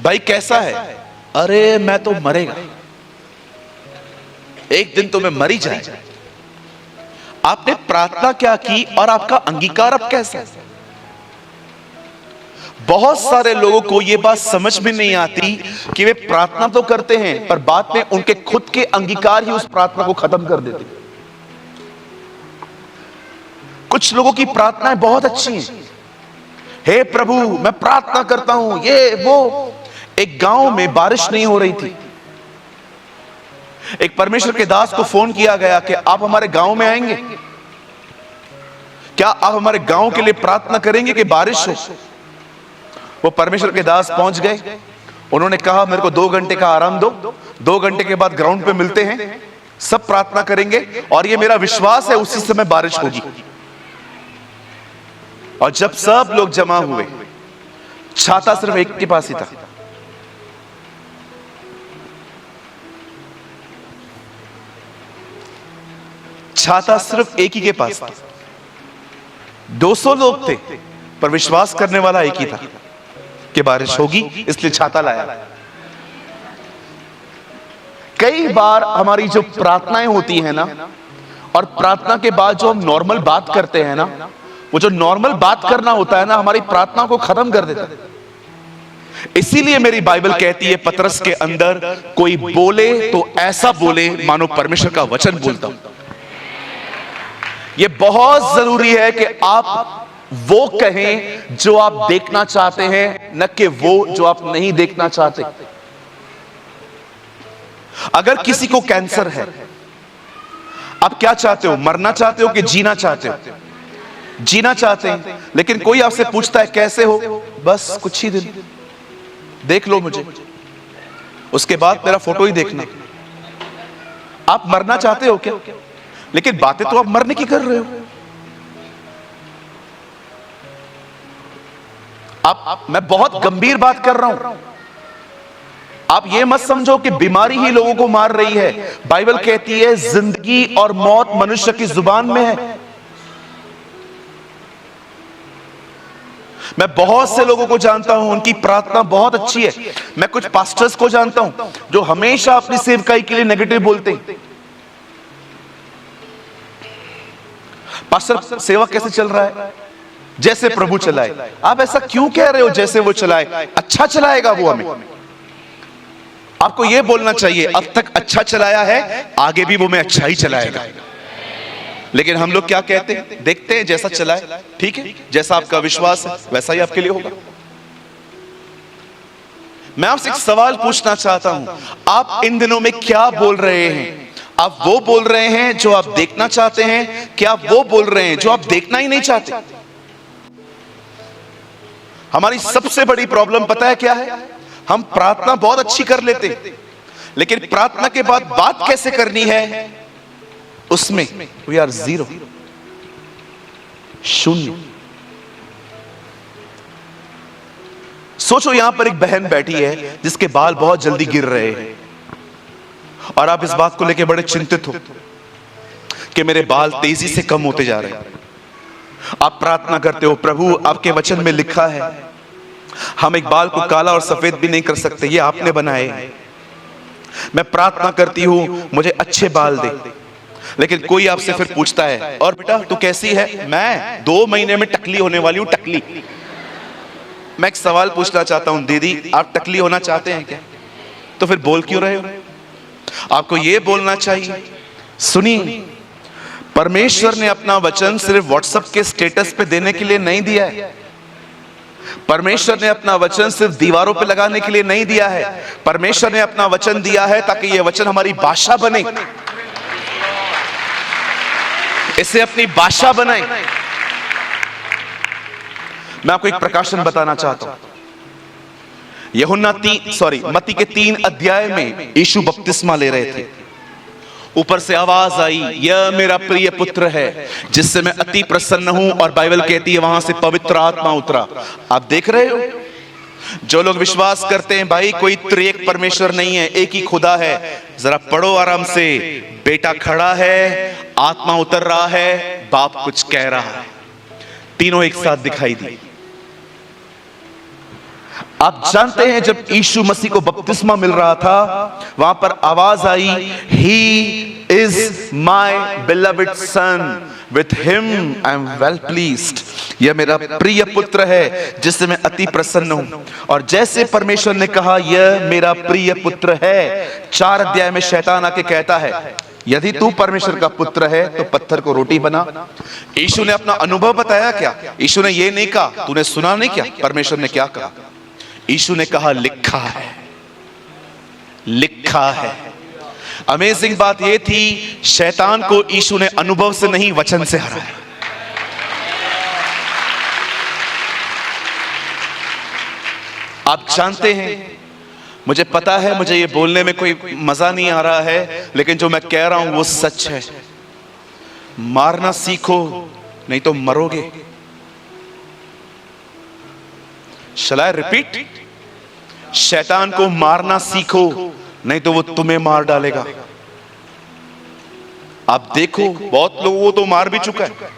भाई कैसा है, अरे मैं तो मरेगा, एक दिन तो मैं मर ही जाए। आपने प्रार्थना क्या की और आपका अंगीकार अब कैसा है? बहुत सारे लोगों को यह बात समझ में नहीं आती कि वे प्रार्थना तो करते हैं पर बाद में उनके खुद के अंगीकार ही उस प्रार्थना को खत्म कर देते। कुछ लोगों की प्रार्थनाएं बहुत अच्छी हैं, हे प्रभु मैं प्रार्थना करता हूं ये वो। एक गांव में बारिश नहीं हो रही थी। एक परमेश्वर के दास को फोन किया गया कि आप हमारे गांव में आएंगे, क्या आप हमारे गांव के लिए प्रार्थना करेंगे कि बारिश हो। वो परमेश्वर के दास पहुंच गए। उन्होंने कहा मेरे को 2 घंटे का आराम दो, 2 घंटे के बाद ग्राउंड पे मिलते हैं, सब प्रार्थना करेंगे और ये मेरा विश्वास है उसी समय बारिश होगी। और जब सब लोग जमा हुए, छाता सिर्फ एक के पास ही था। छाता सिर्फ एक ही के पास था। 200 लोग थे पर विश्वास करने वाला एक ही था कि बारिश होगी, इसलिए छाता लाया। कई बार हमारी जो प्रार्थनाएं होती है ना, और प्रार्थना के बाद जो हम नॉर्मल बात करते हैं ना, वो जो नॉर्मल बात करना होता है ना, हमारी प्रार्थना को खत्म कर देता है। इसीलिए मेरी बाइबल कहती है पतरस के अंदर, कोई बोले तो ऐसा बोले मानो परमेश्वर का वचन बोलता हूं। यह बहुत जरूरी है कि आप वो कहें जो आप देखना चाहते हैं, न कि वो जो आप नहीं देखना चाहते। अगर किसी को कैंसर है, आप क्या चाहते हो? मरना चाहते हो कि जीना चाहते हो? जीना चाहते हैं। लेकिन कोई आपसे पूछता है कैसे हो, बस कुछ ही दिन देख लो मुझे, उसके बाद मेरा फोटो ही देखना। आप मरना चाहते हो क्या? लेकिन बातें तो आप मरने की कर रहे हो। मैं बहुत गंभीर बात कर रहा हूं। आप ये मत समझो कि बीमारी ही लोगों को मार रही है। बाइबल कहती है जिंदगी और मौत मनुष्य की जुबान में है। मैं बहुत से लोगों को जानता हूं, उनकी प्रार्थना बहुत अच्छी है। मैं कुछ पास्टर्स को जानता हूं जो हमेशा अपनी सेवकाई के लिए नेगेटिव बोलते हैं। पास्टर सेवा कैसे चल रहा है? जैसे प्रभु चलाए। आप ऐसा क्यों कह रहे हो जैसे वो चलाए? अच्छा चलाएगा वो हमें। आपको यह बोलना चाहिए अब तक अच्छा चलाया है, आगे भी वो मैं अच्छा ही चलाएगा। लेकिन हम लोग क्या कहते हैं? देखते हैं जैसा चलाए, ठीक है, जैसा आपका विश्वास है वैसा ही आपके लिए होगा। मैं आपसे एक सवाल पूछना चाहता हूं, आप इन दिनों में क्या बोल रहे हैं? आप वो बोल रहे हैं जो आप देखना चाहते हैं, क्या आप वो बोल रहे हैं जो आप देखना ही नहीं चाहते? हमारी सबसे बड़ी प्रॉब्लम पता है क्या है? हम प्रार्थना बहुत अच्छी कर लेते, लेकिन प्रार्थना के बाद बात कैसे करनी है उसमें वी आर जीरो, शून्य। सोचो यहां पर एक बहन बैठी है जिसके बाल बहुत जल्दी गिर रहे हैं और आप इस बात को लेकर बड़े चिंतित हो कि मेरे बाल तेजी से कम होते जा रहे हैं। आप प्रार्थना करते हो, प्रभु आपके वचन में लिखा है हम एक बाल को काला और सफेद भी नहीं कर सकते, ये आपने बनाए। मैं प्रार्थना करती हूं मुझे अच्छे बाल दे, लेकिन कोई आपसे फिर पूछता है और बेटा तू कैसी है? मैं 2 महीने में टकली होने वाली हूं, टकली। मैं एक सवाल पूछना चाहता हूं, दीदी आप टकली होना चाहते हैं क्या? तो फिर बोल क्यों रहे हो? आपको यह बोलना चाहिए, सुनिए, परमेश्वर ने अपना वचन सिर्फ व्हाट्सएप के स्टेटस पे देने के लिए नहीं दिया है। परमेश्वर ने अपना वचन सिर्फ दीवारों पे लगाने के लिए नहीं दिया है। परमेश्वर ने अपना वचन दिया है ताकि यह वचन हमारी भाषा बने, इसे अपनी भाषा बनाए। मैं आपको एक प्रकाशन बताना चाहता हूं। मत्ती के 3 अध्याय में यीशु बपतिस्मा ले रहे थे। ऊपर से आवाज आई, यह मेरा प्रिय पुत्र है जिससे मैं अति प्रसन्न हूं। और बाइबल कहती है वहां से पवित्र आत्मा उतरा। आप देख रहे हो, जो लोग विश्वास करते हैं भाई कोई त्रिएक परमेश्वर नहीं है, एक ही खुदा है, जरा पढ़ो आराम से। बेटा खड़ा है, आत्मा उतर रहा है, बाप कुछ कह रहा है, तीनों एक साथ दिखाई दी। आप जानते हैं जब यीशु मसीह को बपतिस्मा मिल रहा था, वहां पर आवाज आई, he is my beloved son, with him I am well pleased. यह मेरा प्रिय पुत्र है जिससे मैं अति प्रसन्न हूं। और जैसे परमेश्वर ने कहा यह मेरा प्रिय पुत्र है, 4 अध्याय में शैतान आके कहता है यदि तू परमेश्वर का पुत्र है तो पत्थर को रोटी बना। यीशु ने अपना अनुभव बताया क्या? यीशु ने यह नहीं कहा, तूने सुना नहीं क्या परमेश्वर ने क्या कहा? यीशु ने कहा लिखा है, लिखा है। अमेजिंग बात यह थी, शैतान को यीशु ने अनुभव से नहीं वचन से हराया। आप जानते हैं, मुझे पता है मुझे ये बोलने में कोई मजा नहीं आ रहा है, लेकिन जो मैं कह रहा हूं वो सच है। मारना सीखो नहीं तो मरोगे। Shall I repeat? शैतान को मारना सीखो नहीं तो वो तुम्हें मार डालेगा। आप देखो बहुत लोगों को तो मार भी चुका है।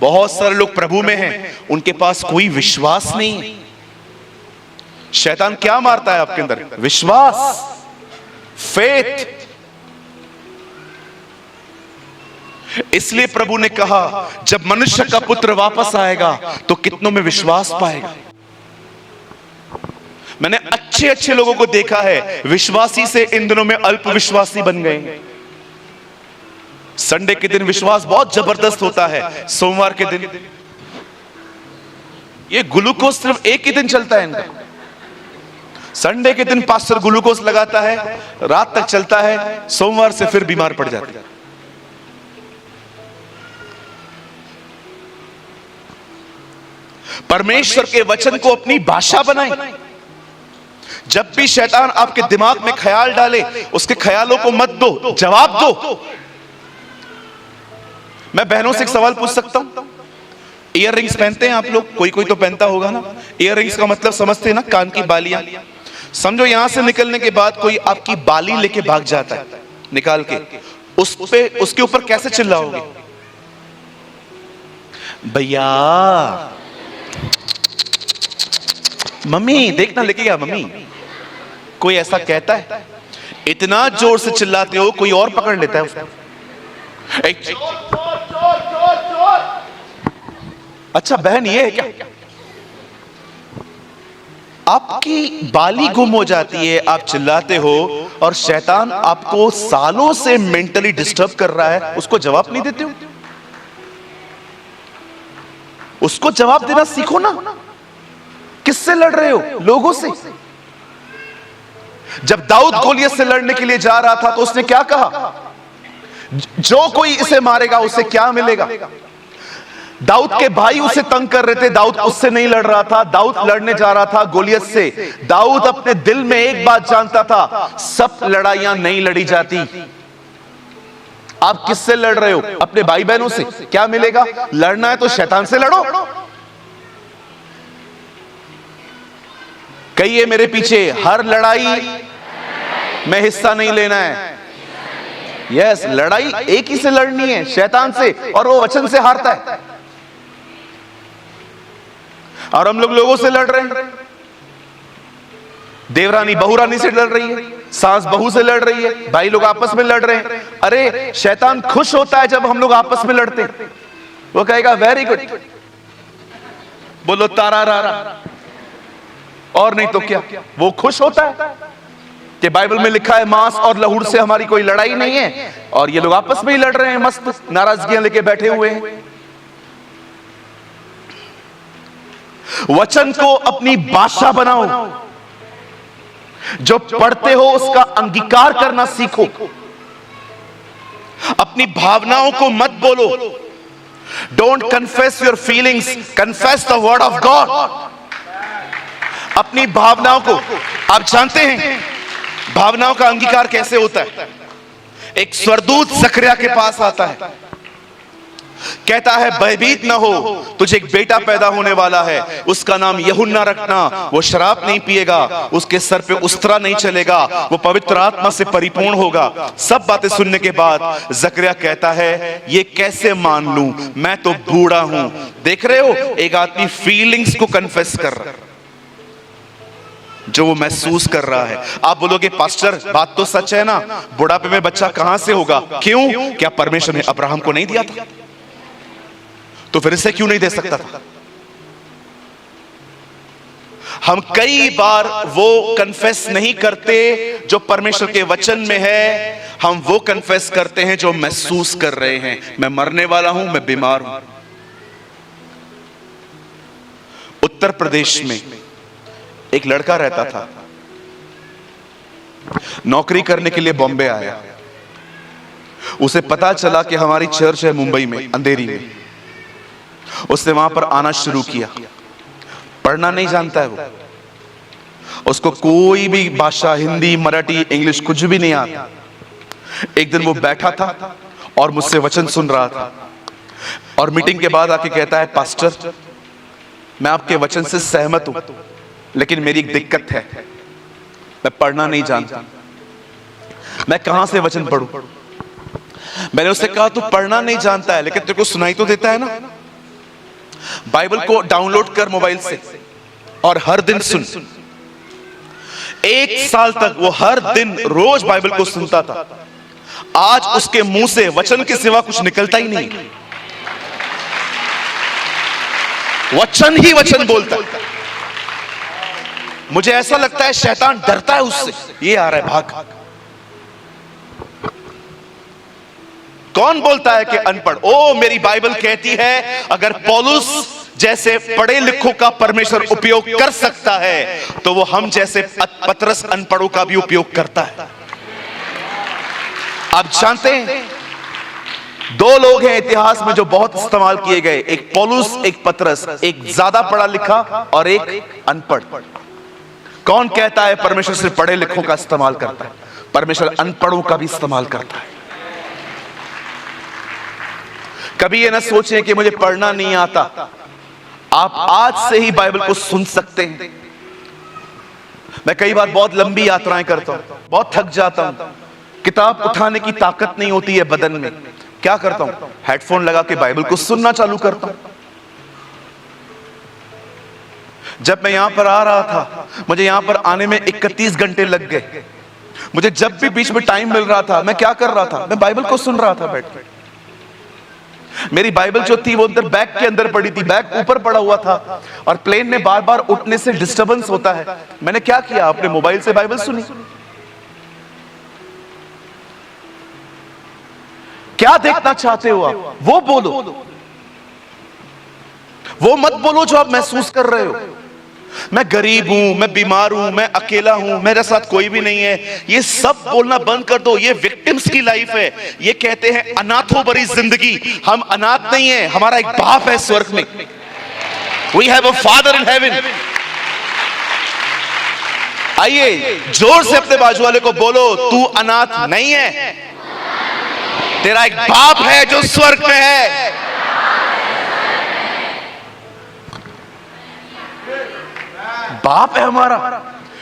बहुत सारे लोग प्रभु में हैं, उनके पास कोई विश्वास नहीं। शैतान क्या मारता है आपके अंदर? विश्वास, फेथ। इसलिए प्रभु ने कहा, जब मनुष्य का पुत्र वापस आएगा तो कितनों में विश्वास पाएगा। मैंने अच्छे अच्छे लोगों को देखा है, विश्वासी से इन दिनों में अल्प विश्वासी बन गए हैं। संडे के दिन विश्वास बहुत जबरदस्त होता है, सोमवार के दिन ये ग्लूकोज सिर्फ एक ही दिन चलता है इनका। संडे के दिन पास्टर ग्लूकोज लगाता है, रात तक चलता है, सोमवार से फिर बीमार पड़ जाते हैं। परमेश्वर के वचन को अपनी भाषा बनाएं। जब भी शैतान आपके दिमाग में ख्याल डाले, उसके ख्यालों को मत दो, जवाब दो। मैं बहनों से एक सवाल पूछ सकता हूं? ईयर रिंग्स पहनते हैं आप लोग? कोई कोई तो पहनता होगा ना। ईयर रिंग्स का मतलब समझते हैं ना, कान की बालियां। समझो यहां से निकलने के बाद कोई आपकी बाली लेके भाग जाता है निकाल के, उसके ऊपर कैसे चिल्लाओगे? भैया, मम्मी देखना लेके गया मम्मी। कोई ऐसा कहता है? इतना जोर से चिल्लाते हो कोई और पकड़ लेता है उसको। अच्छा बहन ये है क्या? आपकी बाली गुम हो जाती है, आप चिल्लाते हो, और शैतान आपको सालों से मेंटली डिस्टर्ब कर रहा है, उसको जवाब नहीं देते हो? उसको जवाब देना सीखो ना। किससे लड़ रहे हो? लोगों से। जब दाऊद गोलियत से लड़ने के लिए जा रहा था तो उसने क्या कहा? जो कोई इसे मारेगा उसे क्या मिलेगा? दाऊद के भाई उसे तंग कर रहे थे, दाऊद उससे नहीं लड़ रहा था, दाऊद लड़ने जा रहा था गोलियत से। दाऊद अपने दिल में एक बात जानता था, सब लड़ाइयां नहीं लड़ी जाती। आप किससे लड़ रहे हो? अपने भाई बहनों से। क्या मिलेगा? लड़ना है तो शैतान से लड़ो। कहिए मेरे पीछे, हर लड़ाई में हिस्सा नहीं लेना है। यस, लड़ाई एक ही से लड़नी है, शैतान से, और वो वचन से हारता है। और हम लोग लोगों से लड़ रहे हैं। देवरानी बहुरानी से लड़ रही है, सास बहू से लड़ रही है, भाई लोग आपस में लड़ रहे हैं। अरे शैतान खुश होता है जब हम लोग आपस में लड़ते हैं। वो कहेगा वेरी गुड, बोलो तारा रारा, और नहीं तो क्या। वो खुश होता है कि बाइबल में लिखा है मांस और लहूर से हमारी कोई लड़ाई नहीं है, और ये लोग आपस में ही लड़ रहे हैं, मस्त नाराजगियां लेके बैठे हुए हैं। वचन को अपनी भाषा बनाओ। जो पढ़ते हो उसका अंगीकार करना सीखो। अपनी भावनाओं को मत बोलो। Don't confess your feelings, confess the word of God. अपनी भावनाओं को, आप जानते हैं भावनाओं का अंगीकार कैसे होता है? एक स्वर्गदूत जकरिया के पास आता है, कहता है भयभीत न हो, तुझे एक बेटा पैदा होने वाला है, उसका नाम यूहन्ना रखना। वो शराब नहीं पिएगा, उसके सर पे उस्तरा नहीं चलेगा, वो पवित्र आत्मा से परिपूर्ण होगा। सब बातें सुनने के बाद जकरिया कहता है ये कैसे मान लूं, मैं तो बूढ़ा हूं। देख रहे हो, एक आदमी फीलिंग्स को कन्फेस कर रहा है, जो वो महसूस कर रहा है। आप बोलोगे पास्टर बात तो सच है ना, बुढ़ापे में बच्चा कहां से होगा? क्यों? क्या परमेश्वर ने अब्राहम को नहीं दिया था? तो फिर इसे क्यों नहीं दे सकता था? हम कई बार वो कन्फेस नहीं करते जो परमेश्वर के वचन में है, हम वो कन्फेस करते हैं जो महसूस कर रहे हैं। मैं मरने वाला हूं, मैं बीमार हूं। उत्तर प्रदेश में एक लड़का रहता था, नौकरी करने के लिए बॉम्बे आया। उसे पता चला कि हमारी चर्च है मुंबई में, अंधेरी में। उसने वहां पर आना शुरू किया। पढ़ना नहीं जानता है वो, उसको कोई भी भाषा, हिंदी, मराठी, इंग्लिश कुछ भी नहीं आता। एक दिन वो बैठा था और मुझसे वचन सुन रहा था, और मीटिंग के बाद आके कहता है पास्टर मैं आपके वचन से सहमत हूं, लेकिन मेरी एक दिक्कत है, मैं पढ़ना नहीं जानता, मैं कहां से वचन पढ़ूं? मैंने उससे कहा तू पढ़ना नहीं जानता है, लेकिन तेरे को सुनाई तो देता है ना। बाइबल को डाउनलोड कर मोबाइल से और हर दिन सुन। 1 साल तक वो हर दिन रोज बाइबल को सुनता था। आज उसके मुंह से वचन के सिवा कुछ निकलता ही नहीं, वचन ही वचन बोलता है। मुझे ऐसा लगता है शैतान डरता है उससे, ये आ रहा है भाग। कौन बोलता है कि अनपढ़? ओ मेरी बाइबल कहती है अगर पौलुस जैसे पढ़े लिखों का परमेश्वर उपयोग कर सकता है तो वो हम जैसे पतरस अनपढ़ों का भी उपयोग करता है। आप जानते हैं दो लोग हैं इतिहास में जो बहुत इस्तेमाल किए गए, एक पौलुस एक पतरस, एक ज्यादा पढ़ा लिखा और एक अनपढ़। कौन कहता है परमेश्वर सिर्फ पढ़े लिखों का इस्तेमाल करता है? परमेश्वर अनपढ़ों का भी इस्तेमाल करता है। कभी ये ना सोचें कि मुझे पढ़ना नहीं आता, आप आज से ही बाइबल को सुन सकते हैं। मैं कई बार बहुत लंबी यात्राएं करता हूं, बहुत थक जाता हूं, किताब उठाने की ताकत नहीं होती है बदन में। क्या करता हूं? हेडफोन लगा के बाइबल को सुनना चालू करता हूं। जब मैं यहां पर आ रहा था, मुझे यहां पर आने में 31 घंटे लग गए। मुझे जब भी बीच में टाइम मिल रहा था, मैं क्या कर रहा था? मैं बाइबल को सुन रहा था बैठ के। मेरी बाइबल जो थी वो अंदर बैग के अंदर पड़ी थी, बैग ऊपर पड़ा हुआ था और प्लेन में बार बार उठने से डिस्टरबेंस होता है। मैंने क्या किया? अपने मोबाइल से बाइबल सुनी। क्या देखना चाहते हो आप? वो बोलो, वो मत बोलो जो आप महसूस कर रहे हो। मैं गरीब हूं, मैं बीमार हूं, मैं अकेला हूं, मेरे साथ कोई भी नहीं है, ये सब बोलना बंद कर दो। ये विक्टिम्स की लाइफ है। ये कहते हैं अनाथों भरी जिंदगी। हम अनाथ नहीं है, हमारा एक बाप है स्वर्ग में। We have a father in heaven. आइए जोर से अपने बाजू वाले को बोलो, तू अनाथ नहीं है, तेरा एक बाप है जो स्वर्ग में है। बाप है हमारा।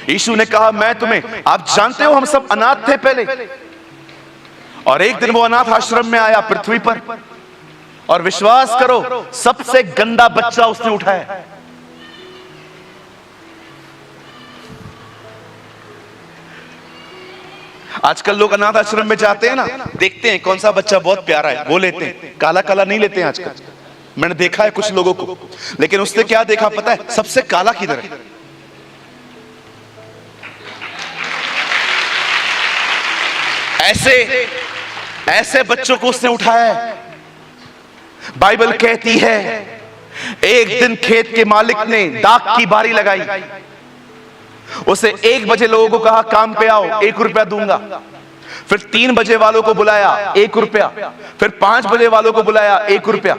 यीशु ने कहा मैं तुम्हें, आप जानते हो हम सब अनाथ थे पहले, और एक दिन वो अनाथ आश्रम में आया पृथ्वी पर, और विश्वास करो सबसे गंदा बच्चा उसने उठाया। आजकल लोग अनाथ आश्रम में जाते हैं ना, देखते हैं कौन सा बच्चा बहुत प्यारा है, वो लेते हैं। काला काला नहीं लेते हैं आजकल, मैंने देखा है कुछ लोगों को। लेकिन उसने क्या देखा पता है? सबसे काला किधर है। ऐसे बच्चों को उसने उठाया है। बाइबल कहती है एक दिन खेत के मालिक ने डाक की बारी लगाई, उसे 1 बजे लोगों को कहा काम पे आओ, 1 रुपया दूंगा। फिर 3 बजे वालों को बुलाया, 1 रुपया। फिर 5 बजे वालों को बुलाया, 1 रुपया।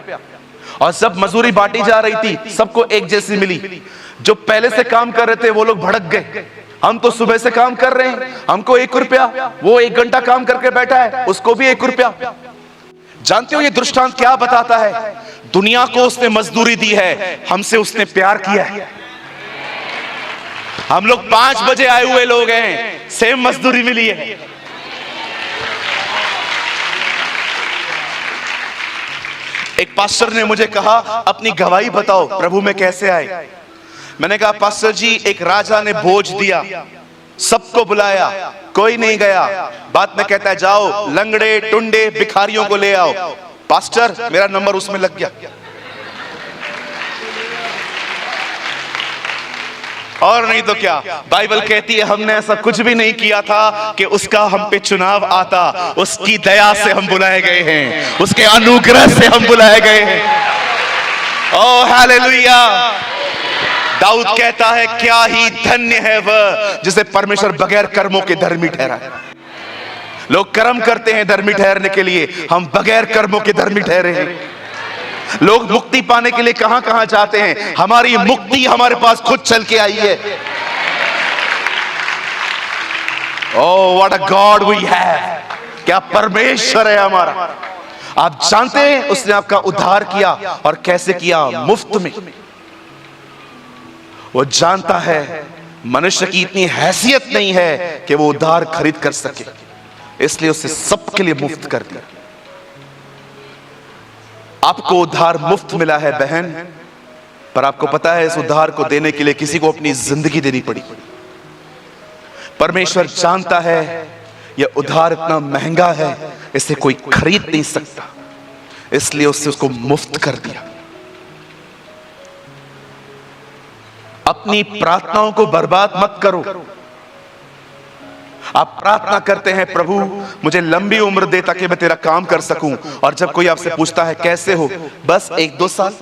और सब मजदूरी बांटी जा रही थी, सबको एक जैसी मिली। जो पहले से काम कर रहे थे वो लोग भड़क गए, हम तो सुबह से काम कर रहे हैं, हमको 1 रुपया। वो 1 घंटा काम करके बैठा है, उसको भी 1 रुपया। जानते हो ये दृष्टांत क्या बताता है? दुनिया को उसने मजदूरी दी है, हमसे उसने प्यार किया है। हम लोग 5 बजे आए हुए लोग हैं, सेम मजदूरी मिली है। एक पास्टर ने मुझे कहा अपनी गवाही बताओ प्रभु में कैसे आए। मैंने कहा पास्टर जी एक राजा ने भोज दिया, सबको बुलाया, कोई नहीं गया। बाद में कहता है जाओ लंगड़े टुंडे भिखारियों को ले आओ। पास्टर मेरा नंबर उसमें लग गया। और नहीं तो क्या, बाइबल कहती है हमने ऐसा कुछ भी नहीं किया था कि उसका हम पे चुनाव आता। उसकी दया से हम बुलाए गए हैं, उसके अनुग्रह से हम बुलाए गए हैं। Oh hallelujah. दाऊद कहता है क्या ही धन्य है वह जिसे परमेश्वर बगैर कर्मों के धर्मी ठहराए। लोग कर्म करते हैं धर्मी ठहरने के लिए, हम बगैर कर्मों के धर्मी ठहरे हैं। लोग मुक्ति पाने के लिए कहां कहां जाते हैं, हमारी मुक्ति हमारे पास खुद चल के आई है। Oh what a God we have. क्या परमेश्वर है हमारा। आप जानते हैं उसने आपका उद्धार किया, और कैसे किया? मुफ्त में। वो जानता है मनुष्य की इतनी हैसियत नहीं है कि वो उद्धार खरीद कर सके, इसलिए उसे सबके लिए मुफ्त कर दिया। आपको उद्धार मुफ्त मिला है बहन, पर आपको पता है इस उद्धार को देने के लिए किसी को अपनी जिंदगी देनी पड़ी। परमेश्वर जानता है यह उधार इतना महंगा है, इसे कोई खरीद नहीं सकता, इसलिए उसको मुफ्त कर दिया। अपनी प्रार्थनाओं को बर्बाद मत करो। आप प्रार्थना करते हैं, प्रभु मुझे लंबी उम्र दे ताकि मैं तेरा काम कर सकूं, और जब कोई आपसे पूछता है कैसे हो, बस 1-2 साल,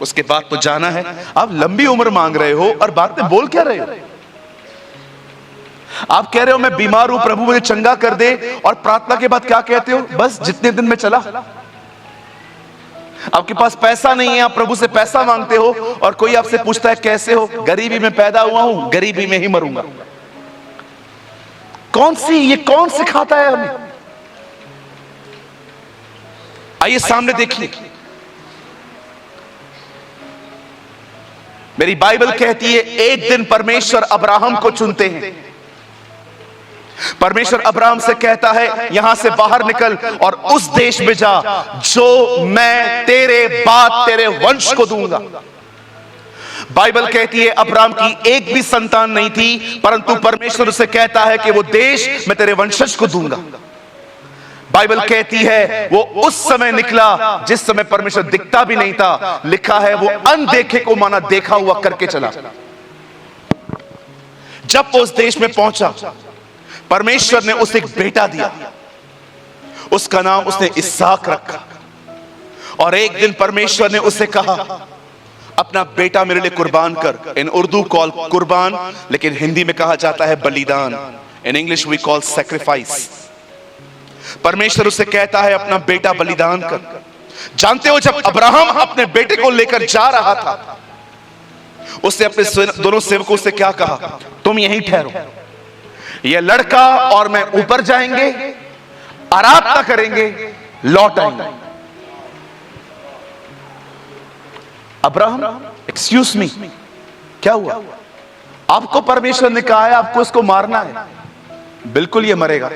उसके बाद तो जाना है। आप लंबी उम्र मांग रहे हो और बाद में बोल क्या रहे हो? आप कह रहे हो मैं बीमार हूं, प्रभु मुझे चंगा कर दे, और प्रार्थना के बाद क्या कहते हो? बस जितने दिन में चला। आपके पास पैसा नहीं है, आप प्रभु से पैसा मांगते हो, और कोई आपसे पूछता है कैसे हो? गरीबी में पैदा हुआ हूं, गरीबी में ही मरूंगा। ये कौन सिखाता है हमें? आइए सामने देखिए, मेरी बाइबल कहती है एक दिन परमेश्वर अब्राहम को चुनते हैं। परमेश्वर अब्राहम से कहता है यहां से बाहर निकल और उस देश में जा जो मैं तेरे बाद तेरे वंश को दूंगा। बाइबल कहती है अब्राहम की एक भी संतान नहीं थी, परंतु परमेश्वर उसे कहता है कि वो देश मैं तेरे वंशज को दूंगा। बाइबल कहती है वो उस समय निकला जिस समय परमेश्वर दिखता भी नहीं था। लिखा है वो अनदेखे को माना देखा हुआ करके चला। जब वो उस देश में पहुंचा, परमेश्वर ने उसे एक बेटा दिया, उसका नाम उसने इसहाक रखा। और एक दिन परमेश्वर ने उसे कहा अपना बेटा मेरे लिए कुर्बान कर। इन उर्दू कॉल कुर्बान, लेकिन हिंदी में कहा जाता है बलिदान। In English we call sacrifice. परमेश्वर उसे कहता है अपना बेटा बलिदान कर। जानते हो जब अब्राहम अपने बेटे को लेकर जा रहा था, उसने अपने दोनों सेवकों से क्या कहा? तुम यहीं ठहरो, यह लड़का और मैं ऊपर जाएंगे, आराधना करेंगे, लौट आएंगे। अब्राहम, एक्सक्यूज मी, क्या हुआ? आपको परमेश्वर ने कहा है आपको इसको मारना है। बिल्कुल ये मरेगा,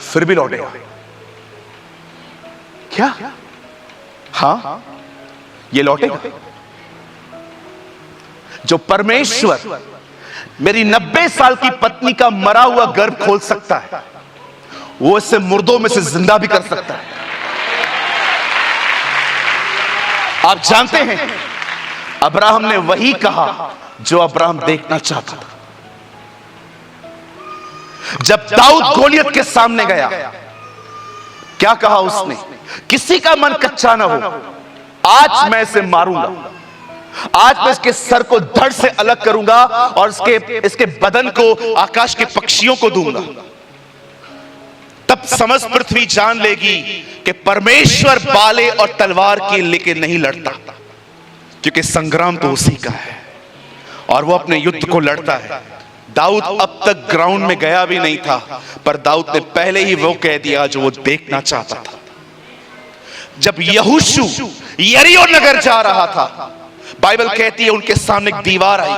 फिर भी लौटेगा। क्या? हाँ, ये लौटेगा। जो परमेश्वर मेरी 90 साल की पत्नी का मरा हुआ गर्भ खोल सकता है, वो इसे मुर्दों में से जिंदा भी कर सकता है। आप जानते हैं अब्राहम ने वही कहा जो अब्राहम देखना चाहता था। जब दाऊद गोलियत के सामने गया, क्या कहा उसने? किसी का मन कच्चा ना हो, आज मैं इसे मारूंगा, आज मैं इसके सर को धड़ से अलग करूंगा और इसके बदन को आकाश के पक्षियों को दूंगा। तब समस्त पृथ्वी जान लेगी कि परमेश्वर बाले और तलवार के लेके नहीं लड़ता, क्योंकि संग्राम तो उसी का है और वो अपने युद्ध को लड़ता है। दाऊद अब तक ग्राउंड में गया भी नहीं था, पर दाऊद ने पहले ही वो कह दिया जो वो देखना चाहता था। जब यहोशू यरीहो नगर जा रहा था, बाइबल कहती है उनके सामने एक दीवार आई।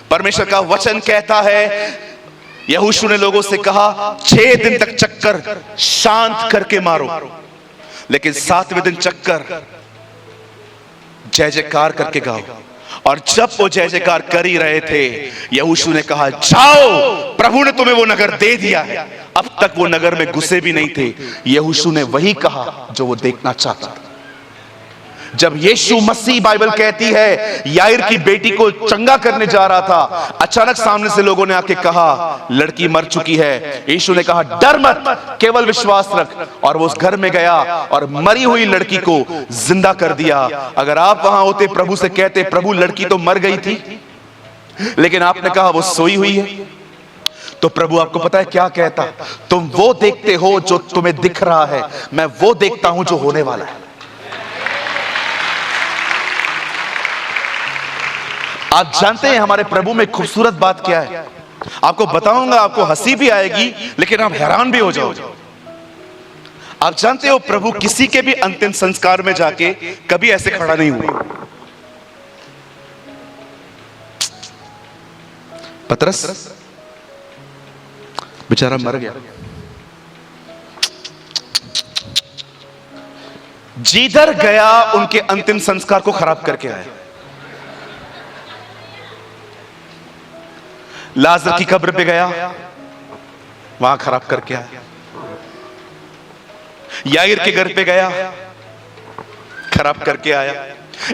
परमेश्वर का वचन कहता है यहोशू ने लोगों से कहा 6 दिन तक चक्कर शांत करके मारो, लेकिन 7वें दिन चक्कर जय जयकार करके गाओ। और जब वो जय जयकार कर ही रहे थे, यहोशू ने कहा जाओ, प्रभु ने तुम्हें वो नगर दे दिया है। अब तक वो नगर में घुसे भी नहीं थे। यहोशू ने वही कहा जो वो देखना चाहता था। जब यीशु मसीह, बाइबल कहती है, याईर की बेटी को चंगा करने जा रहा था, अचानक सामने से लोगों ने आके कहा लड़की मर चुकी है। यीशु ने कहा डर मत, केवल विश्वास रख। और वो उस घर में गया और मरी हुई लड़की को जिंदा कर दिया। अगर आप वहां होते, प्रभु से कहते प्रभु लड़की तो मर गई थी, लेकिन आपने कहा वो सोई हुई है, तो प्रभु आपको पता है क्या कहता? तुम वो देखते हो जो तुम्हें दिख रहा है, मैं वो देखता हूं जो होने वाला है। आप जानते हैं हमारे प्रभु में खूबसूरत बात क्या है? आपको बताऊंगा, आपको हंसी भी आएगी, लेकिन आप हैरान भी हो जाओगे। आप जानते हो प्रभु किसी के भी अंतिम संस्कार में जाके कभी ऐसे खड़ा नहीं हुआ। पतरस बेचारा मर गया, जिधर गया उनके अंतिम संस्कार को खराब करके आया। लाजर की कब्र पे गया, वहां खराब करके आया। याईर के घर पे गया, खराब करके आया।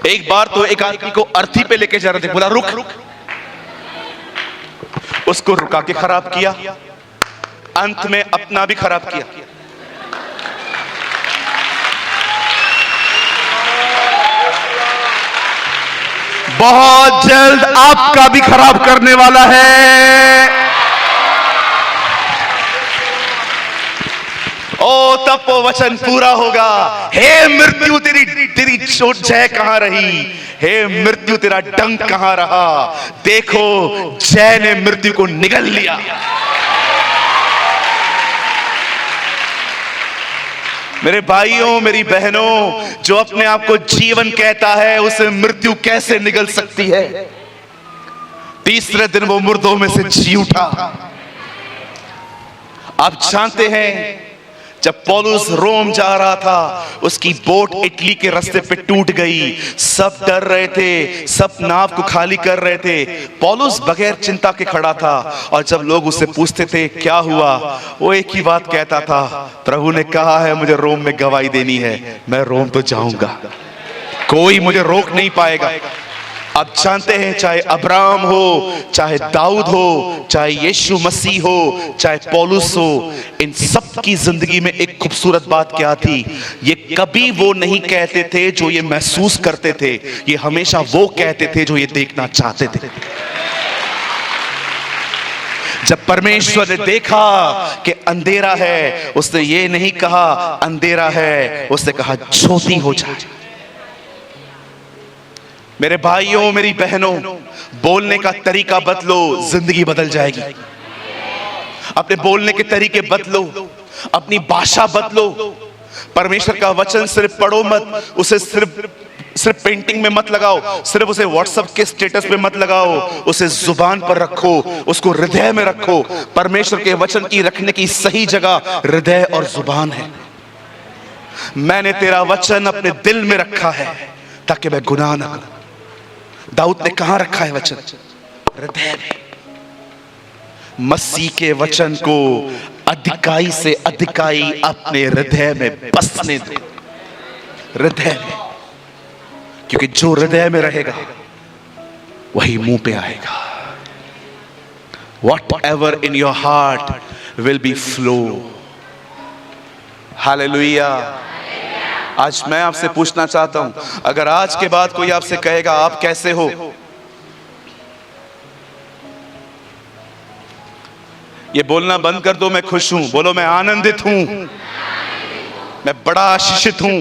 एक बार तो एक आदमी को अर्थी पे लेके जा रहे थे, बोला रुक, उसको रुका के खराब किया, अंत में अपना भी खराब किया। बहुत जल्द आपका भी खराब करने वाला है। ओ तब वो वचन पूरा होगा। हे मृत्यु तेरी चोट जय कहां रही, हे मृत्यु तेरा डंक कहां रहा। देखो जय ने मृत्यु को निगल लिया। मेरे भाइयों, मेरी बहनों, जो अपने आप को जीवन कहता है उसे मृत्यु कैसे निगल सकती है। तीसरे दिन वो मुर्दों में से जी उठा। आप जानते हैं जब पौलुस रोम जा रहा था, उसकी बोट इटली के रास्ते पे टूट गई। सब डर रहे थे, सब नाव को खाली कर रहे थे। पौलुस बगैर चिंता के खड़ा था, और जब लोग उससे पूछते थे क्या हुआ, वो एक ही बात कहता था, प्रभु ने कहा है मुझे रोम में गवाही देनी है, मैं रोम तो जाऊंगा, कोई मुझे रोक नहीं पाएगा। आप जानते हैं चाहे अब्राहम हो, चाहे दाऊद हो, चाहे यीशु मसीह हो, चाहे पौलुस हो, इन सब की जिंदगी में एक खूबसूरत बात क्या थी, ये कभी वो नहीं कहते थे जो ये महसूस करते थे, ये हमेशा वो कहते थे जो ये देखना चाहते थे। जब परमेश्वर ने देखा कि अंधेरा है, उसने ये नहीं कहा अंधेरा है, उसने कहा ज्योति हो जाए। मेरे भाइयों, मेरी बहनों, बोलने का तरीका बदलो, जिंदगी बदल जाएगी। अपने बोलने के तरीके बदलो, अपनी भाषा बदलो। परमेश्वर का वचन सिर्फ पढ़ो मत, उसे सिर्फ पेंटिंग में मत लगाओ, सिर्फ उसे व्हाट्सएप के स्टेटस पे मत लगाओ, उसे जुबान पर रखो, उसको हृदय में रखो। परमेश्वर के वचन की रखने की सही जगह हृदय और जुबान है। मैंने तेरा वचन अपने दिल में रखा है ताकि मैं गुनाह न करूं। दाऊद ने कहां रखा है वचन? हृदय में। मसीह के वचन को अधिकाई से अधिकाई अपने हृदय में बसने दो, हृदय में, क्योंकि जो हृदय में रहेगा वही मुंह पे आएगा। Whatever in your heart will be flow. Hallelujah. आज मैं आपसे पूछना चाहता हूं, अगर आज के बाद कोई आपसे कहेगा आप कैसे हो, ये बोलना बंद कर दो मैं खुश हूं, बोलो मैं आनंदित हूं, मैं बड़ा आशीषित हूं।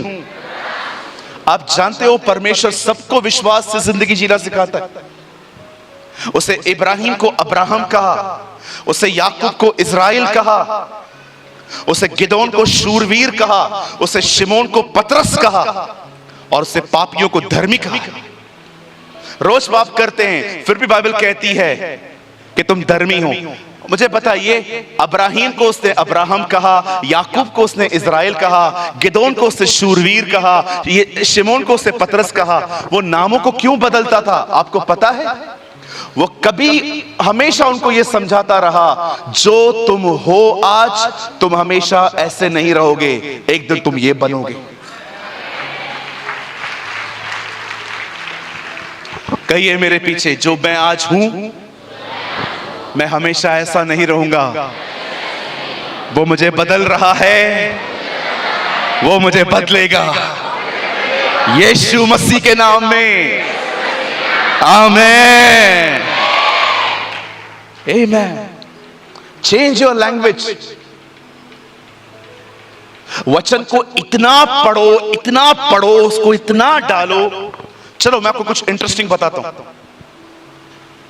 आप जानते हो परमेश्वर सबको विश्वास से जिंदगी जीना सिखाता है। उसे इब्राहिम को अब्राहम कहा, उसे याकूब को इज़राइल कहा, उसे गिदोन को शूरवीर कहा, उसे शिमोन को पतरस कहा, और उसे पापियों को धर्मी कहा। रोज पाप करते हैं, फिर भी बाइबल कहती है कि तुम धर्मी हो। मुझे बताइए, अब्राहीम को उसने अब्राहम कहा, याकूब को उसने इज़राइल कहा, गिदोन को उसने शूरवीर कहा, ये शिमोन को उसने पतरस कहा। वो नामों को क्यों बदलता था आपको पता है? वो कभी हमेशा उनको ये समझाता रहा, जो तुम हो आज तुम हमेशा ऐसे नहीं रहोगे, एक दिन तुम ये बनोगे। कहिए मेरे पीछे, जो मैं आज हूं मैं हमेशा ऐसा नहीं रहूंगा, वो मुझे बदल रहा है, वो मुझे बदलेगा यीशु मसीह के नाम में। आमेन, आमेन। Change your language. वचन को इतना पढ़ो, उसको इतना डालो। चलो मैं आपको कुछ इंटरेस्टिंग बताता हूं।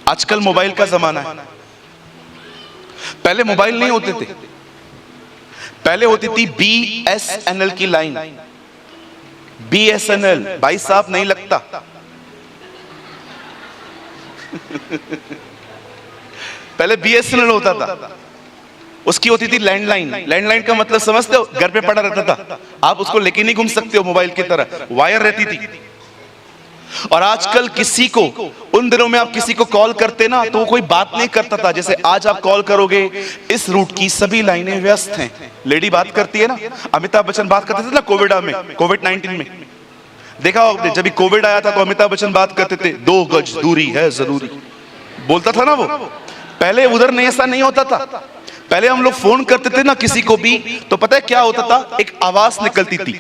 आजकल मोबाइल का जमाना है। पहले मोबाइल नहीं होते थे, पहले होती थी BSNL की लाइन। BSNL भाई साहब नहीं लगता। पहले BSNL होता था, उसकी होती थी लैंडलाइन। लैंडलाइन का मतलब समझते हो? घर पे पड़ा रहता था, आप उसको लेके नहीं घूम सकते हो, मोबाइल की तरह वायर रहती थी। और आजकल किसी को उन दिनों में आप किसी को कॉल करते ना तो वो कोई बात नहीं करता था। जैसे आज आप कॉल करोगे, इस रूट की सभी लाइनें व्यस्त हैं। लेडी बात करती है ना, अमिताभ बच्चन बात करते थे ना कोविड-19 में। देखा आपने, जब कोविड आया था तो अमिताभ बच्चन बात करते थे 2 गज दूरी है जरूरी, बोलता था ना वो। पहले उधर नहीं, ऐसा नहीं होता था। पहले हम लोग फोन करते थे ना किसी को भी, तो पता है क्या होता था, एक आवाज निकलती थी।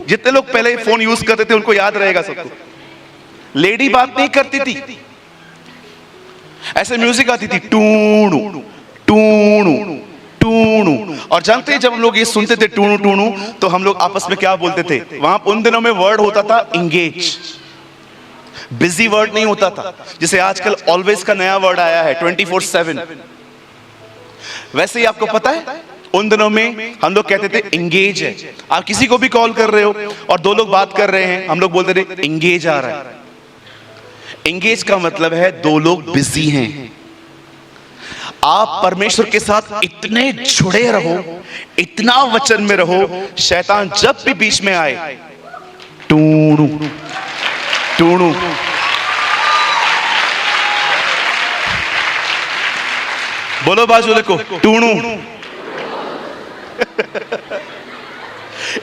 जितने लोग पहले फोन यूज करते थे उनको याद रहेगा सबको। लेडी बात नहीं करती थी, ऐसे म्यूजिक आती थी टूणू टूणू टूणू। और जानते हैं जब हम लोग ये सुनते थे टूणू टूणू, तो हम लोग आपस में क्या बोलते थे? वहां उन दिनों में वर्ड होता था इंगेज, बिजी वर्ड नहीं होता था। जैसे आजकल ऑलवेज का नया वर्ड आया है 24/7। वैसे ही आपको पता है उन दिनों में हम लोग कहते थे इंगेज है। आप किसी को भी कॉल कर रहे हो और 2 लोग बात कर रहे हैं, हम लोग बोलते थे इंगेज आ रहा है। इंगेज का मतलब है 2 लोग बिजी हैं। आप परमेश्वर के साथ इतने जुड़े रहो, इतना वचन में रहो, शैतान जब भी बीच में आए टूणू टूणू। बोलो बाजू को टूणू।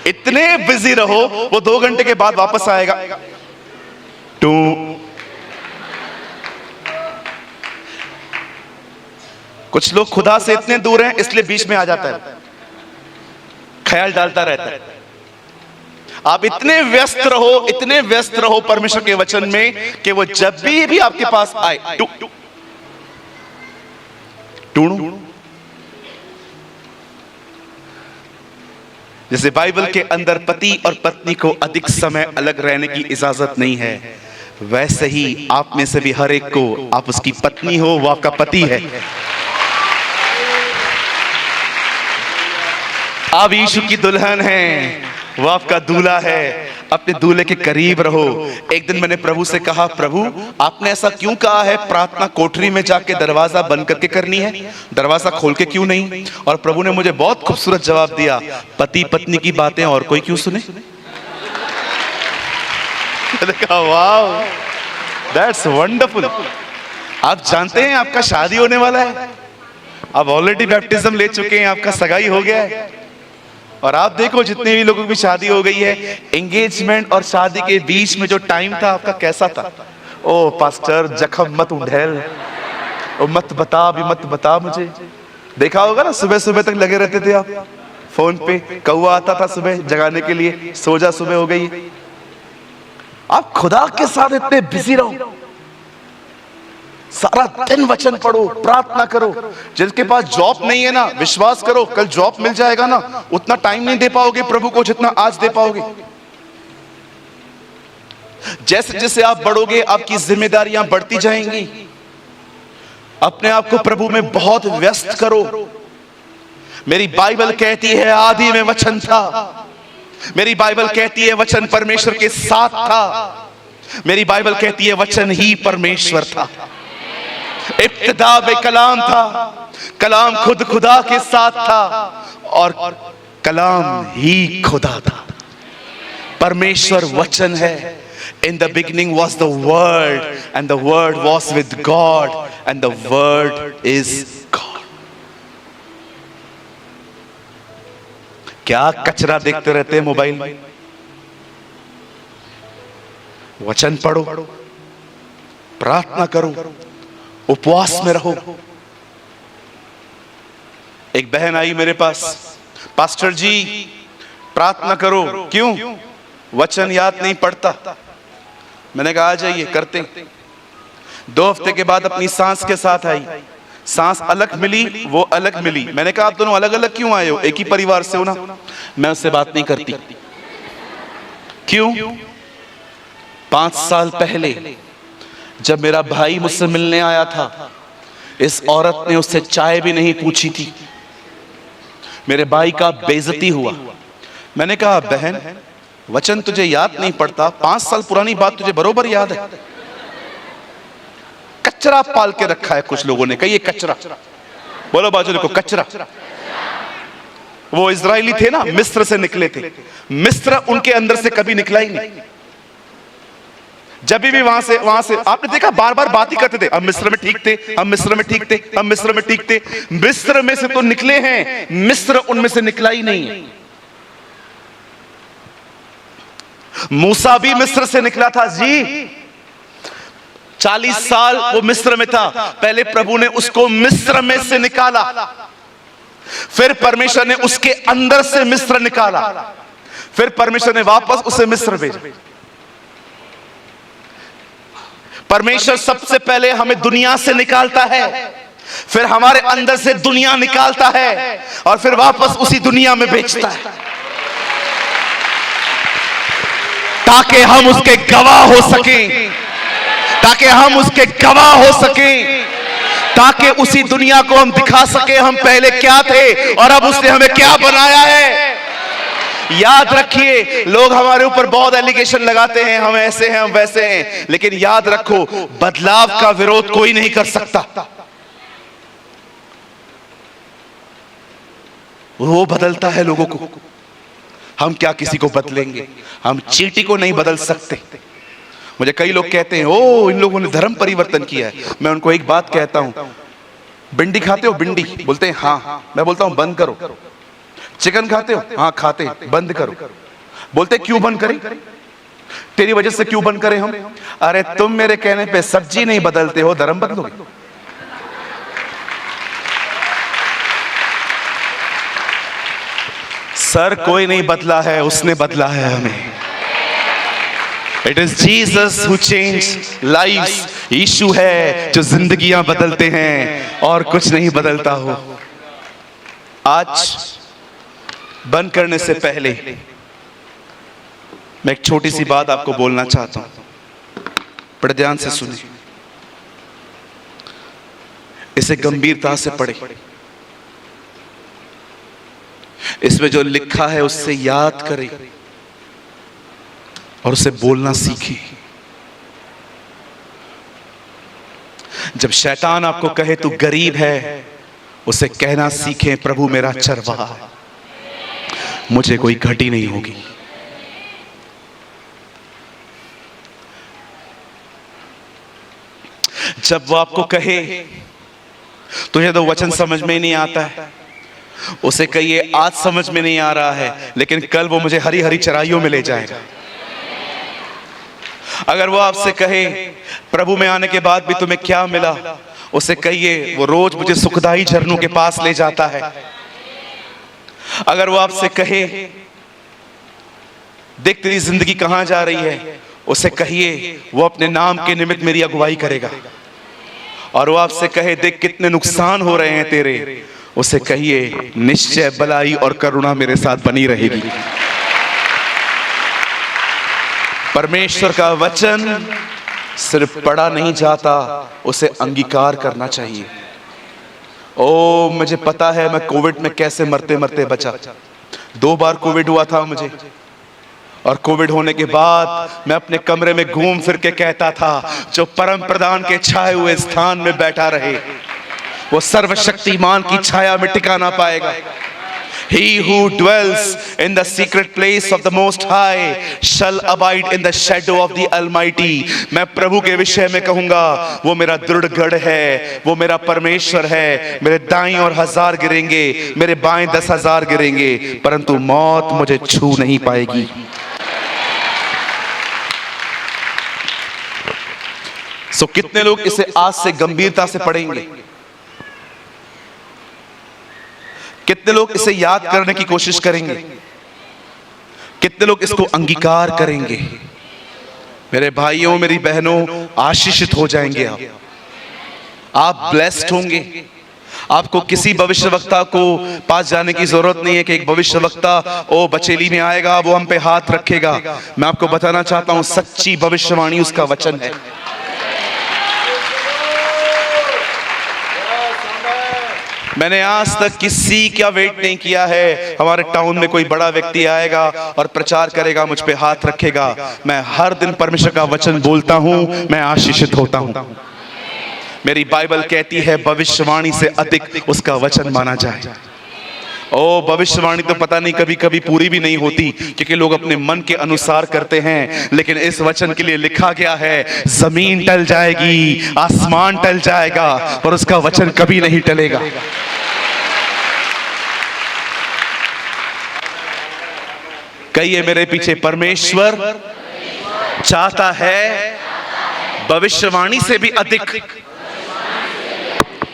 इतने बिजी रहो, वो 2 घंटे के बाद वापस आएगा टू। कुछ लोग खुदा से इतने दूर हैं इसलिए बीच में आ जाता है, ख्याल डालता रहता है। आप इतने व्यस्त रहो, इतने व्यस्त रहो परमेश्वर के वचन में कि वो जब भी आपके पास आए टूणू। जैसे बाइबल के अंदर पति और पत्नी को अधिक समय अलग रहने की इजाजत नहीं है, वैसे ही आप में से भी हर एक को, आप उसकी पत्नी हो वो आपका पति है। आप यीशु की दुल्हन हैं, वो आपका दूल्हा है। अपने दूल्हे के करीब रहो। एक दिन मैंने प्रभु से कहा, प्रभु आपने ऐसा क्यों कहा है प्रार्थना कोठरी में जाके दरवाजा बंद करके करनी है, दरवाजा खोल के क्यों नहीं? और प्रभु ने मुझे बहुत खूबसूरत जवाब दिया, पति पत्नी की बातें और कोई क्यों सुने? वाह, दैट्स वंडरफुल। आप जानते हैं आपका शादी होने वाला है, आप ऑलरेडी बैप्टिज्म ले चुके हैं, आपका सगाई हो गया है। और आप देखो जितने भी लोगों की शादी हो गई है, एंगेजमेंट और शादी के बीच में जो टाइम था आपका कैसा था? ओ पास्टर जख्म मत उंडेल, ओ मत बता, अभी मत बता मुझे। देखा होगा ना, सुबह सुबह तक लगे रहते थे आप फोन पे, कौवा आता था सुबह जगाने के लिए, सो जा सुबह हो गई। आप खुदा के साथ इतने बिजी रहो, सारा दिन वचन पढ़ो, प्रार्थना करो। जिसके पास जॉब नहीं है ना, विश्वास करो कल जॉब मिल जाएगा ना, उतना टाइम नहीं दे पाओगे प्रभु को जितना आज दे पाओगे। जैसे जैसे आप बढ़ोगे आपकी जिम्मेदारियां बढ़ती जाएंगी। अपने आप को प्रभु में बहुत व्यस्त करो। मेरी बाइबल कहती है आदि में वचन था, मेरी बाइबल कहती है वचन परमेश्वर के साथ था, मेरी बाइबल कहती है वचन ही परमेश्वर था। इब्तिदा में कलाम था, कलाम खुद खुदा के साथ था और कलाम ही खुदा था। परमेश्वर वचन है। In the beginning was the word and the word was with God and the word is God। क्या कचरा देखते रहते हैं मोबाइल में? वचन पढ़ो, प्रार्थना करो, उपवास में रहो। एक बहन आई मेरे पास, पास्टर जी प्रार्थना करो। क्यों? वचन याद नहीं पड़ता। मैंने कहा आ जाइए करते। 2 हफ्ते के बाद अपनी सांस के साथ आई, सांस अलग मिली, वो अलग मिली। मैंने कहा आप दोनों अलग अलग क्यों आए हो, एक ही परिवार से हो ना? मैं उससे बात नहीं करती। क्यों? 5 साल पहले जब मेरा भाई मुझसे मिलने आया था, इस औरत ने उससे चाय भी नहीं पूछी थी। मेरे भाई का बेइज्जती हुआ। मैंने कहा बहन वचन तुझे याद नहीं पड़ता, 5 साल पुरानी बात तुझे बरोबर याद है। कचरा पाल के रखा है कुछ लोगों ने, कहिए कचरा। बोलो बाजू को कचरा। वो इजरायली थे ना, मिस्र से निकले थे, मिस्र उनके अंदर से कभी निकला ही नहीं। जब भी वहां से आपने देखा बार बार बात ही करते थे, हम मिस्र में ठीक थे, हम मिस्र में ठीक थे, हम मिस्र में ठीक थे। मिस्र में से तो निकले हैं, मिस्र उनमें से निकला ही नहीं है। मूसा भी मिस्र से निकला था जी, 40 साल वो मिस्र में था। पहले प्रभु ने उसको मिस्र में से निकाला, फिर परमेश्वर ने उसके अंदर से मिस्र निकाला, फिर परमेश्वर ने वापस उसे मिस्र भेजा। परमेश्वर सबसे पहले हमें दुनिया से निकालता है, फिर हमारे अंदर से दुनिया निकालता है, और फिर वापस उसी दुनिया में भेजता है, ताकि हम उसके गवाह हो सकें, ताकि हम उसके गवाह हो सकें, ताकि उसी दुनिया को हम दिखा सके हम पहले क्या थे और अब उसने हमें क्या बनाया है। याद रखिए, लोग हमारे ऊपर बहुत एलिगेशन लगाते हैं, हम ऐसे हैं, हम वैसे हैं, लेकिन याद रखो, बदलाव का विरोध कोई नहीं कर सकता। वो बदलता है लोगों को, हम क्या किसी को बदलेंगे? हम चींटी को नहीं बदल सकते। मुझे कई लोग कहते हैं, ओ इन लोगों ने धर्म परिवर्तन किया है। मैं उनको एक बात कहता हूं, भिंडी खाते हो? भिंडी बोलते हैं हाँ। मैं बोलता हूं बंद करो। चिकन खाते हो? हाँ खाते। बंद करो। बोलते क्यों बंद करें? तेरी वजह से क्यों बंद करें हम? अरे तुम मेरे कहने पे सब्जी नहीं बदलते हो, धर्म बदलोगे? सर कोई नहीं बदला है, उसने बदला है हमें। It is Jesus who change lives. यीशु है जो जिंदगियां बदलते हैं और कुछ नहीं बदलता हो। आज बंद करने से पहले मैं एक छोटी सी बात आपको बोलना चाहता हूं, बड़े ध्यान से सुनिए, इसे गंभीरता से पढ़े। इसमें जो लिखा है उससे याद करें और उसे बोलना सीखें। जब शैतान आपको कहे तू गरीब है, उसे कहना सीखें, प्रभु मेरा चरवाहा है, मुझे कोई घटी नहीं होगी। जब वो आपको कहे तुझे तो वचन समझ में ही नहीं आता है, उसे कहिए आज समझ में नहीं आ रहा है, लेकिन कल वो मुझे हरी हरी चराइयों में ले जाएगा। अगर वो आपसे कहे प्रभु में आने के बाद भी तुम्हें क्या मिला, उसे कहिए वो रोज मुझे सुखदाई झरनों के पास ले जाता है। अगर वो आपसे कहे देख तेरी जिंदगी कहां जा रही है, उसे कहिए वो अपने नाम के निमित्त मेरी अगुवाई करेगा। और वो आपसे कहे देख कितने नुकसान हो रहे हैं तेरे, उसे कहिए निश्चय भलाई और करुणा मेरे साथ बनी रहेगी। परमेश्वर का वचन सिर्फ पढ़ा नहीं जाता, उसे अंगीकार करना चाहिए। ओ मुझे पता है मैं कोविड में कैसे मरते मरते बचा। 2 बार कोविड हुआ था मुझे, और कोविड होने के बाद मैं अपने कमरे में घूम फिर के कहता था जो परम प्रधान के छाए हुए स्थान में बैठा रहे वो सर्वशक्तिमान की छाया में टिका ना पाएगा। He who dwells in the secret place of the Most High shall abide in the shadow of the Almighty। मैं प्रभु के विषय में कहूंगा वो मेरा दृढ़ गढ़ है, वो मेरा परमेश्वर है। मेरे दाईं ओर 1000 गिरेंगे, मेरे बाएं 10,000 गिरेंगे, परंतु मौत मुझे छू नहीं पाएगी। कितने लोग इसे आज से गंभीरता से पढ़ेंगे? कितने लोग इसे याद करने की कोशिश करेंगे? कितने लोग इसको अंगीकार करेंगे? मेरे भाइयों मेरी बहनों, आशीषित हो जाएंगे आप ब्लेस्ड होंगे। आपको किसी भविष्यवक्ता को पास जाने की जरूरत नहीं है कि एक भविष्यवक्ता ओ बचेली में आएगा, वो हम पे हाथ रखेगा। मैं आपको बताना चाहता हूं सच्ची भविष्यवाणी उसका वचन है। मैंने आज तक किसी का वेट नहीं किया है हमारे टाउन में कोई बड़ा व्यक्ति आएगा और प्रचार करेगा, मुझ पे हाथ रखेगा। मैं हर दिन परमेश्वर का वचन बोलता हूं, मैं आशीषित होता हूं। मेरी बाइबल कहती है भविष्यवाणी से अधिक उसका वचन माना जाए। ओ भविष्यवाणी तो पता नहीं कभी कभी पूरी भी नहीं होती, क्योंकि लोग अपने मन के अनुसार करते हैं। लेकिन इस वचन के लिए लिखा गया है, जमीन टल जाएगी, आसमान टल जाएगा, पर उसका वचन कभी नहीं टलेगा। कहिए मेरे पीछे, परमेश्वर चाहता है भविष्यवाणी से भी अधिक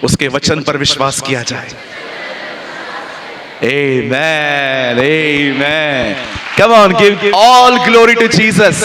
उसके वचन पर विश्वास किया जाए। Amen, amen. Come on, give all glory to Jesus.